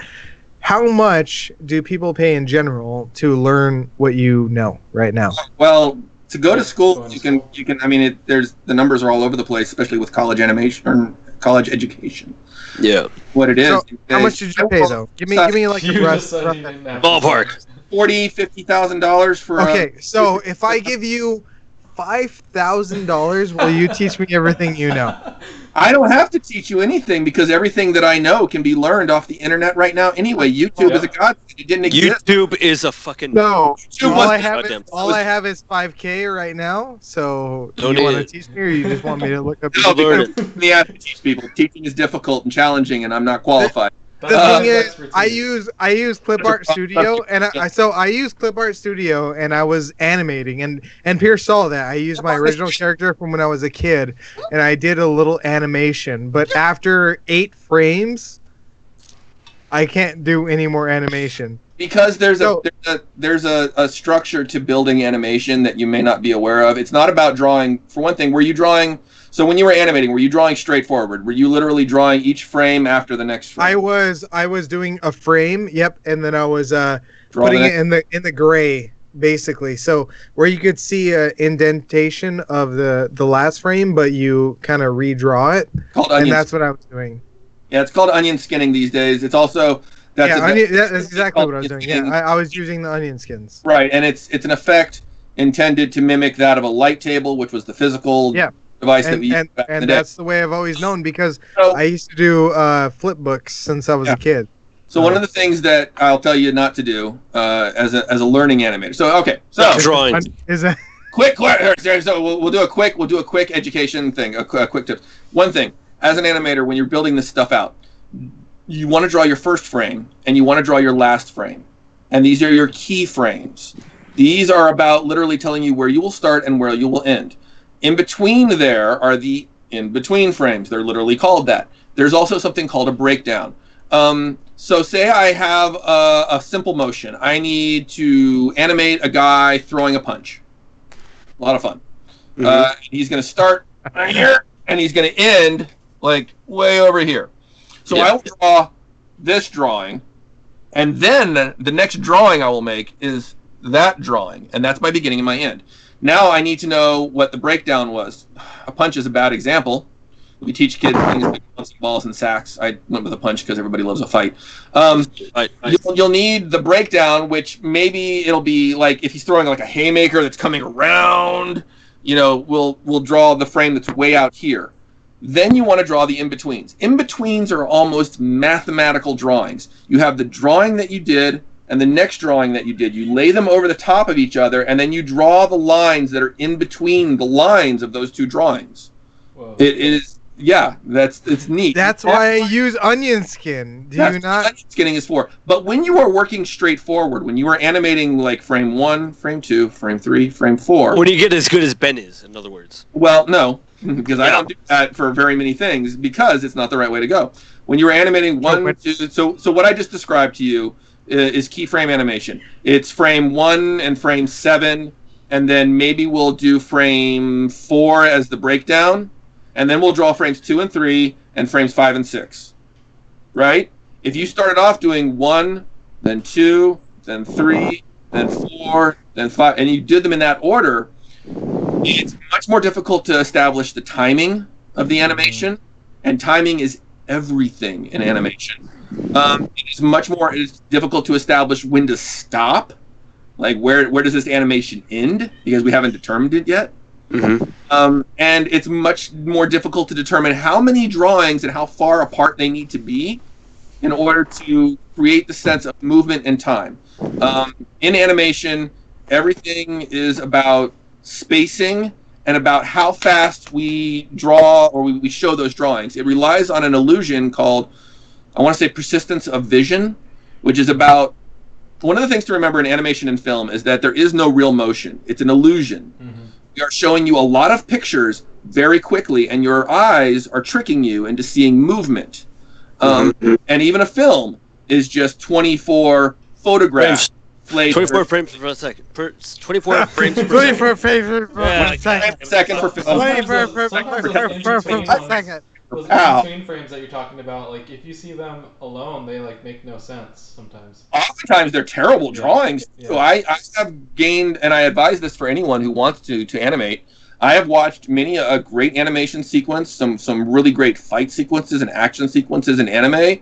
how much do people pay in general to learn what you know right now? Well, to go to school, Going to you can. school. I mean, there's the numbers are all over the place, especially with college animation or college education. Yeah. What it is. So, how is- much did you pay though? Give me like You a rough. just said you didn't have Ballpark. $50,000 for. Okay, so if I give you $5,000, will you teach me everything you know? I don't have to teach you anything because everything that I know can be learned off the internet right now. Anyway, YouTube is a godsend. It didn't exist. YouTube is a fucking. No, YouTube all was- I have Goddamn. I have is 5K right now. So do Don't you want to need it. teach me, or you just want me to look up? No, learn because we have to teach people. Teaching is difficult and challenging, and I'm not qualified. The That's thing is, expertise. I use Clip Art Studio, and I use Clip Art Studio, and I was animating, and Pierce saw that I used my original character from when I was a kid, and I did a little animation. But after 8 frames, I can't do any more animation. Because there's So- a structure to building animation that you may not be aware of. It's not about drawing. For one thing, were you drawing? So when you were animating, were you drawing straight forward? Were you literally drawing each frame after the next frame? I was doing a frame, yep, and then I was Draw putting the it in the gray, basically. So where you could see a indentation of the last frame, but you kind of redraw it, called and onion. that's what I was doing. Yeah, it's called onion skinning these days. It's also that's That's it's exactly called what I was doing. onion Yeah, skinning. I was using the onion skins. Right, and it's an effect intended to mimic that of a light table, which was the physical Yeah. device that we used And, back in the and day. that's the way I've always known, because So- I used to do flip books since I was Yeah. a kid. So one of the things that I'll tell you not to do as a learning animator. So okay, so Drawing. Is that quick. So we'll do a quick education thing. A quick tip. One thing, as an animator, when you're building this stuff out, you want to draw your first frame and you want to draw your last frame, and these are your key frames. These are about literally telling you where you will start and where you will end. In between there are the in-between frames. They're literally called that. There's also something called a breakdown. So say I have a simple motion. I need to animate a guy throwing a punch. A lot of fun. He's going to start right here, and he's going to end like way over here. So Yeah. I will draw this drawing, and then the next drawing I will make is that drawing, and that's my beginning and my end. Now I need to know what the breakdown was. A punch is a bad example. We teach kids things like bouncing balls and sacks. I went with a punch because everybody loves a fight. You'll need the breakdown, which maybe it'll be like if he's throwing like a haymaker that's coming around. You know, we'll draw the frame that's way out here. Then you want to draw the in-betweens. In-betweens are almost mathematical drawings. You have the drawing that you did and the next drawing that you did. You lay them over the top of each other, and then you draw the lines that are in between the lines of those two drawings. Whoa. It is, yeah, it's neat. That's why I use onion skin. Do That's you what not? onion skinning is for. But when you are working straightforward, when you are animating like frame 1, frame 2, frame 3, frame 4. When you get as good as Ben is, in other words. Well, no, because I Yeah. don't do that for very many things because it's not the right way to go. When you're animating so what I just described to you is keyframe animation. It's frame 1 and frame 7, and then maybe we'll do frame 4 as the breakdown, and then we'll draw frames 2 and 3 and frames 5 and 6. Right? If you started off doing 1, then 2, then 3, then 4, then 5, and you did them in that order, it's much more difficult to establish the timing of the animation, and timing is everything in animation. It is difficult to establish when to stop, like where does this animation end, because we haven't determined it yet. And it's much more difficult to determine how many drawings and how far apart they need to be in order to create the sense of movement and time. In animation, everything is about spacing and about how fast we draw or we show those drawings. It relies on an illusion called, I want to say, persistence of vision, which is about, one of the things to remember in animation and film is that there is no real motion. It's an illusion. We are showing you a lot of pictures very quickly, and your eyes are tricking you into seeing movement. And even a film is just 24 photographs. 24 frames per second. 24 frames per second. 24 frames per second for film. 24 per second. Those in-between frames that you're talking about, like, if you see them alone, they, like, make no sense sometimes. Oftentimes they're terrible drawings. So I have gained, and I advise this for anyone who wants to animate, I have watched many a great animation sequence, some really great fight sequences and action sequences in anime.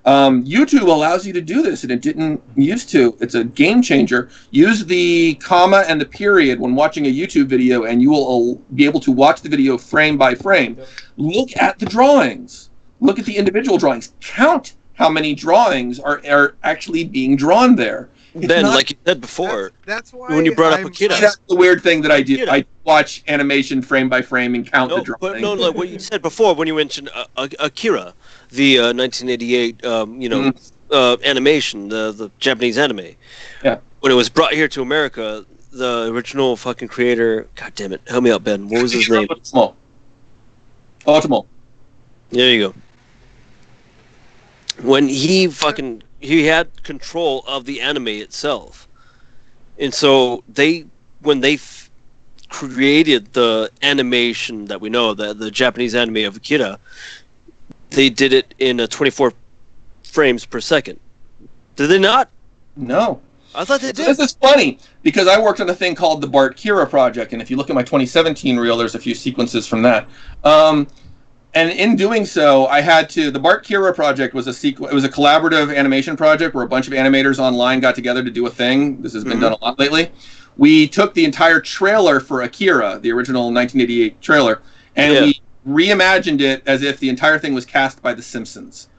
YouTube allows you to do this, and it didn't used to. It's a game changer. Use the comma and the period when watching a YouTube video, and you will be able to watch the video frame by frame. Look at the drawings. Look at the individual drawings. Count how many drawings are actually being drawn there. Then, like you said before, that's why when you brought up Akira. That's the weird thing that I do. I watch animation frame by frame and count the drawings. But no, like what you said before when you mentioned Akira, the 1988, animation, the Japanese anime. Yeah. When it was brought here to America, the original fucking creator, God damn it, help me out, Ben. What was his name? Otomo. There you go. When he had control of the anime itself, and so when they created the animation that we know, the Japanese anime of Akira, they did it in 24 frames per second. Did they not? No. I thought they did. This is funny because I worked on a thing called the Bart Kira project, and if you look at my 2017 reel, there's a few sequences from that. And in doing so, I had to. The Bart Kira project was it was a collaborative animation project where a bunch of animators online got together to do a thing. This has been done a lot lately. We took the entire trailer for Akira, the original 1988 trailer, and we reimagined it as if the entire thing was cast by The Simpsons.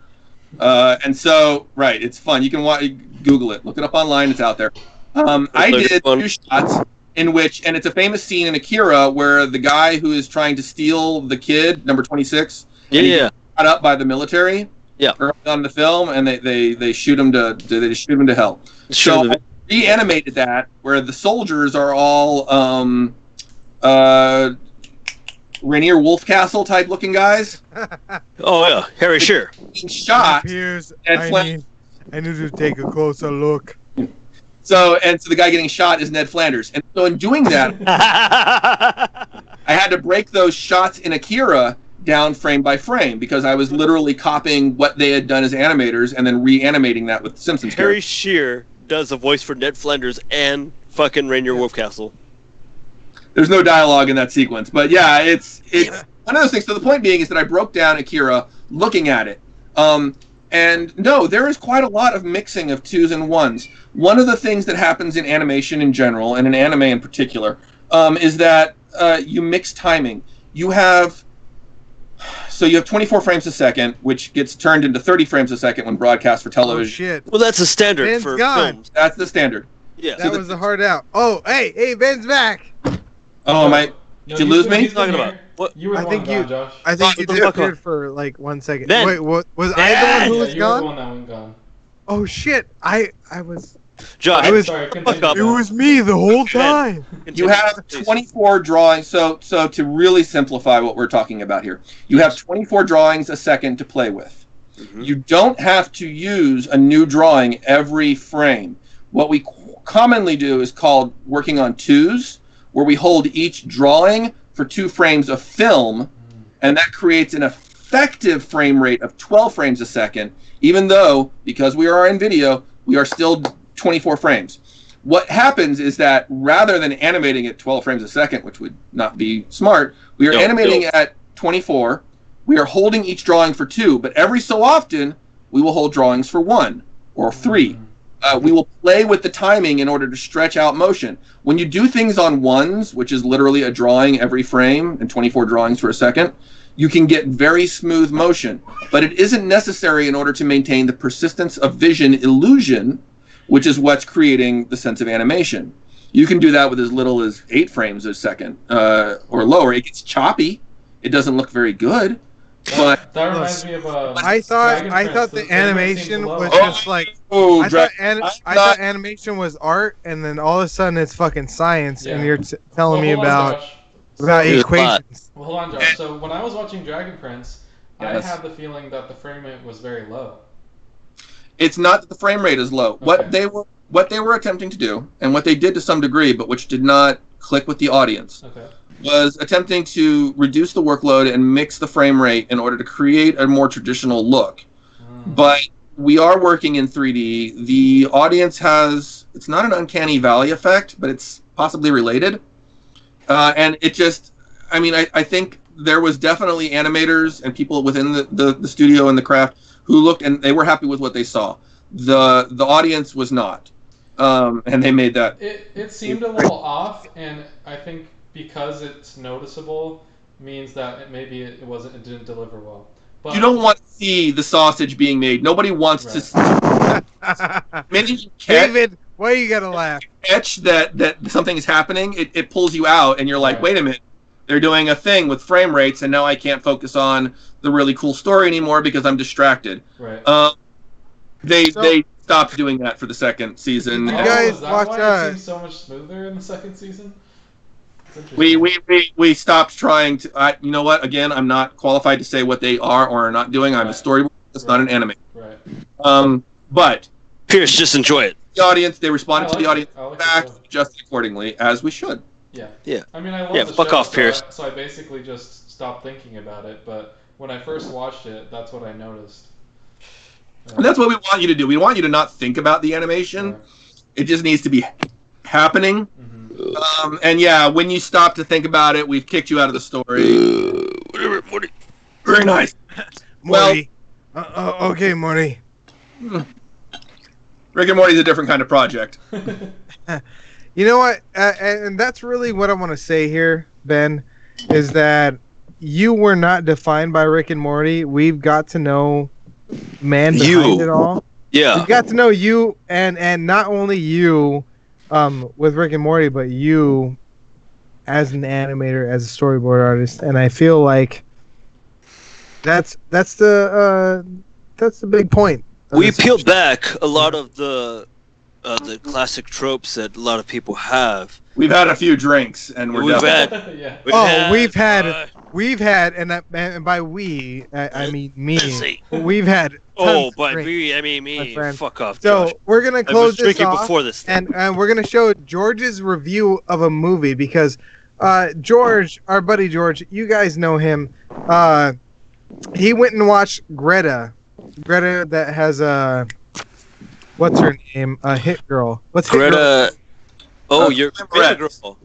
And so, right, it's fun. You can Google it, look it up online. It's out there. I did 2 shots in which, and it's a famous scene in Akira where the guy who is trying to steal the kid, number 26, got up by the military. Early on in the film, and they shoot him to hell. So I reanimated that where the soldiers are all Rainier Wolfcastle type looking guys. Oh yeah, Harry Shearer. Shot. I need to take a closer look. So the guy getting shot is Ned Flanders. And so in doing that, I had to break those shots in Akira down frame by frame because I was literally copying what they had done as animators and then reanimating that with the Simpsons Harry characters. Shearer does the voice for Ned Flanders and fucking Rainier Wolfcastle. There's no dialogue in that sequence. But yeah, it's one of those things. So the point being is that I broke down Akira looking at it. And no, there is quite a lot of mixing of 2s and 1s. One of the things that happens in animation in general, and in anime in particular, is that you mix timing. You have 24 frames a second, which gets turned into 30 frames a second when broadcast for television. Oh, shit. Well, that's a standard for films. That's the standard. Yeah. That was a hard out. Oh, hey, Ben's back. Oh, did you lose me? What are you talking about? What? You were I think you, Josh. I think you What the fuck disappeared for like 1 second. Ben. Wait, what was I the one who was you gone? were the one that went gone. Oh shit! I was. Josh, I was. Sorry, fuck up. It was me the whole time. You have 24 drawings. So to really simplify what we're talking about here, you have 24 drawings a second to play with. Mm-hmm. You don't have to use a new drawing every frame. What we commonly do is called working on 2s, where we hold each drawing for 2 frames of film, and that creates an effective frame rate of 12 frames a second, even though, because we are in video, we are still 24 frames. What happens is that rather than animating at 12 frames a second, which would not be smart, we are animating at 24. We are holding each drawing for 2, but every so often we will hold drawings for 1 or 3. We will play with the timing in order to stretch out motion. When you do things on ones, which is literally a drawing every frame and 24 drawings for a second, you can get very smooth motion, but it isn't necessary in order to maintain the persistence of vision illusion, which is what's creating the sense of animation. You can do that with as little as 8 frames a second or lower. It gets choppy. It doesn't look very good. But that reminds me of I thought the animation was just like I thought animation was art, and then all of a sudden it's fucking science, and you're telling me about equations. Well, hold on, Josh. So when I was watching Dragon Prince, I had the feeling that the frame rate was very low. It's not that the frame rate is low. Okay. What they were attempting to do, and what they did to some degree, but which did not click with the audience, was attempting to reduce the workload and mix the frame rate in order to create a more traditional look. But we are working in 3D. The audience has, it's not an uncanny valley effect, but it's possibly related. And it just, I mean, I think there was definitely animators and people within the studio and the craft who looked and they were happy with what they saw. The audience was not. And they made that. It seemed a little off, and I think because it's noticeable means that it didn't deliver well. But you don't want to see the sausage being made. Nobody wants to. David, why you gotta laugh? Catch that something is happening. It pulls you out, and you're like, wait a minute. They're doing a thing with frame rates, and now I can't focus on the really cool story anymore because I'm distracted. Right. They stopped doing that for the second season. You guys watch why it seems so much smoother in the second season? We stopped trying to. You know what? Again, I'm not qualified to say what they are or are not doing. I'm a storyboard. It's not an anime. Right. But Pierce, just enjoy it. The audience, they responded to the audience back, it, adjusted accordingly as we should. Yeah. Yeah. I mean, I love the fuck show, off, Pierce. So I basically just stopped thinking about it. But when I first watched it, that's what I noticed. And that's what we want you to do. We want you to not think about the animation. Right. It just needs to be happening. Mm-hmm. And yeah, when you stop to think about it, we've kicked you out of the story. Whatever, Morty. Very nice. Morty. Okay, Morty. Rick and Morty's a different kind of project. You know what? And that's really what I want to say here, Ben, is that you were not defined by Rick and Morty. We've got to know man behind it all. Yeah. We got to know you, and not only you with Rick and Morty, but you as an animator, as a storyboard artist, and I feel like that's the big point. We peeled back a lot of the classic tropes that a lot of people have. We've had a few drinks, and we've had, and by we, I mean me. We've had. By we, I mean me. Fuck off, So Josh. We're gonna close this off, before this and we're gonna show George's review of a movie because George, our buddy George, you guys know him. He went and watched Greta that has what's her name? Hit Girl. What's Greta? Hit Girl? Oh, you're Hit Girl.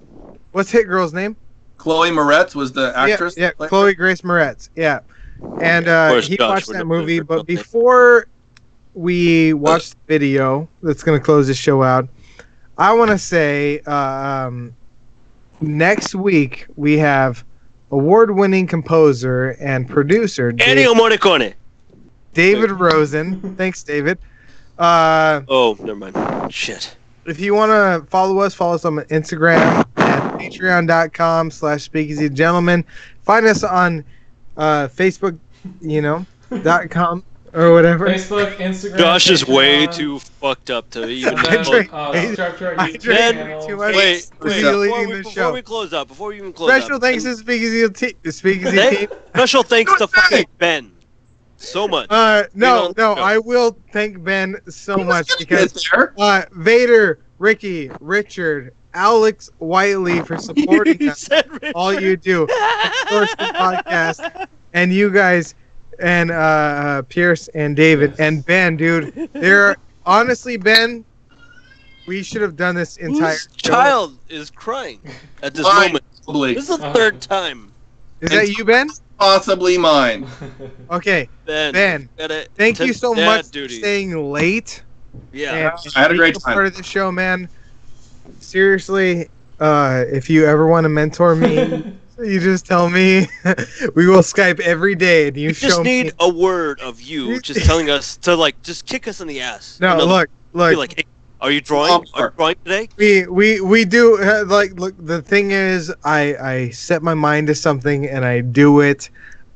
What's Hit Girl's name? Chloe Moretz was the actress. Yeah, Chloe Grace Moretz. Yeah, and he watched that movie. But before we watch the video that's going to close the show out, I want to say next week we have award-winning composer and producer Ennio Morricone. David Rosen. Thanks, David. Never mind. Shit. If you want to follow us on Instagram at patreon.com/speakeasygentlemen. Find us on Facebook, .com or whatever. Facebook, Instagram. Josh is way too fucked up to even. Wait. Before we close up, before we even close Special thanks to Speakeasy team. Special thanks to fucking Ben. So much. No, I will thank Ben so much because Vader, Ricky, Richard, Alex Whiteley for supporting You us. said Richard. All you do. Of course, the podcast. And you guys, and Pierce and David and Ben, dude. They're honestly, Ben, we should have done this entire Whose child is crying at this Mine, moment? probably. This is the third time. Is that you, Ben? Possibly mine. Okay. Ben, Thank you so dad much duty. for staying late. Yeah. And I had a great being time. part of the show, man. Seriously, if you ever want to mentor me, you just tell me. We will Skype every day, and you We show just me. need a word of you just telling us to, like, just kick us in the ass. No, Another- look. Be like, hey, are you drawing? Are you drawing today? We do like look. The thing is, I set my mind to something and I do it,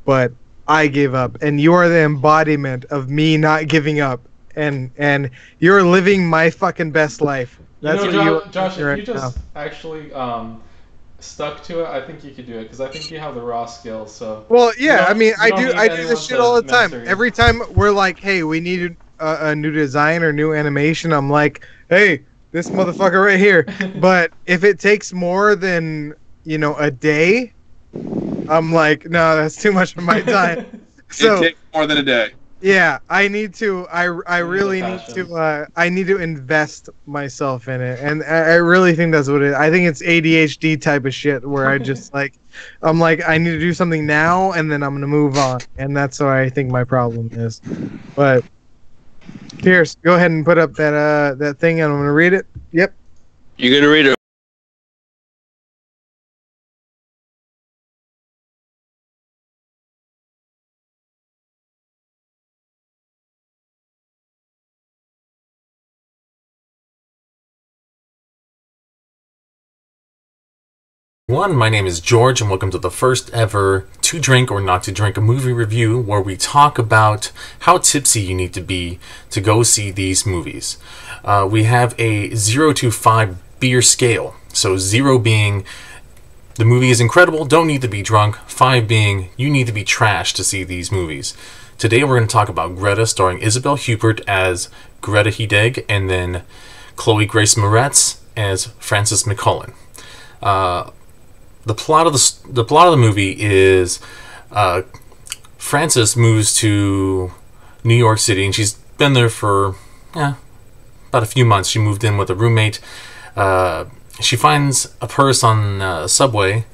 but I give up, and you are the embodiment of me not giving up, and you're living my fucking best life. That's you what know, you Josh, right if you just now. actually stuck to it, I think you could do it because I think you have the raw skills. So. Well, yeah, don't- I mean, you I don't do need this anyone shit to all the time. mentor you. Every time we're like, hey, we need a new design or new animation, I'm like, hey, this motherfucker right here. But if it takes more than a day, I'm like, no, that's too much of my time. So it takes more than a day. yeah, I need to. I really need passion. to. I need to invest myself in it, and I really think that's what it is. I think it's ADHD type of shit where I just I'm like, I need to do something now, and then I'm gonna move on, and that's what I think my problem is. But Pierce, go ahead and put up that thing, and I'm gonna read it. Yep. You're gonna read it. My name is George, and welcome to the first ever To Drink or Not to Drink a movie review, where we talk about how tipsy you need to be to go see these movies. We have a 0 to 5 beer scale, so 0 being the movie is incredible, don't need to be drunk, 5 being you need to be trashed to see these movies. Today we're going to talk about Greta, starring Isabel Huppert as Greta Hedeg, and then Chloe Grace Moretz as Frances McCullen. The plot of the movie is Frances moves to New York City, and she's been there for about a few months. She moved in with a roommate. She finds a purse on a subway,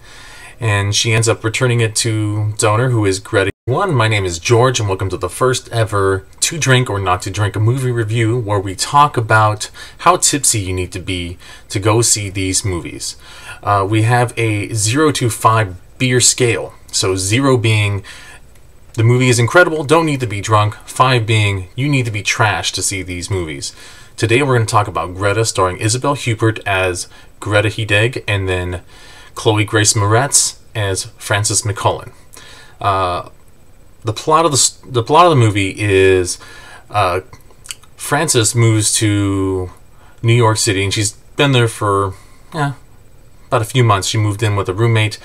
and she ends up returning it to donor, who is Greta. My name is George, and welcome to the first ever To Drink or Not to Drink a movie review, where we talk about how tipsy you need to be to go see these movies. We have a 0 to 5 beer scale, so 0 being the movie is incredible, don't need to be drunk, 5 being you need to be trashed to see these movies. Today we're going to talk about Greta, starring Isabel Huppert as Greta Hedeg, and then Chloe Grace Moretz as Frances McCullen. The plot of the movie is Frances moves to New York City, and she's been there for about a few months. She moved in with a roommate.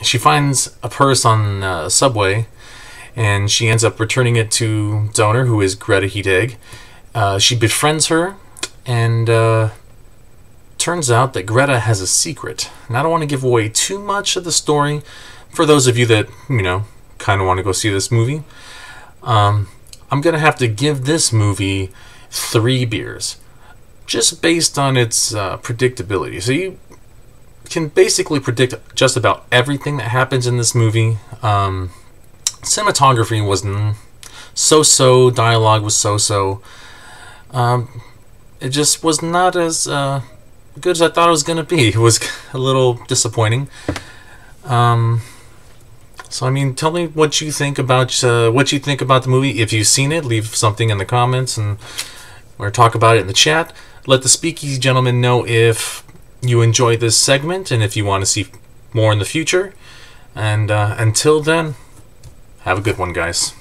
She finds a purse on a subway, and she ends up returning it to donor, who is Greta Hedeg. She befriends her, and turns out that Greta has a secret. And I don't want to give away too much of the story for those of you that kind of want to go see this movie. I'm gonna have to give this movie 3 beers, just based on its predictability. So you can basically predict just about everything that happens in this movie. Cinematography was so-so, dialogue was so-so. It just was not as good as I thought it was going to be. It was a little disappointing. So I mean, tell me what you think about the movie. If you've seen it, leave something in the comments or talk about it in the chat. Let the Speakeasy gentlemen know if you enjoy this segment and if you want to see more in the future. And until then, have a good one, guys.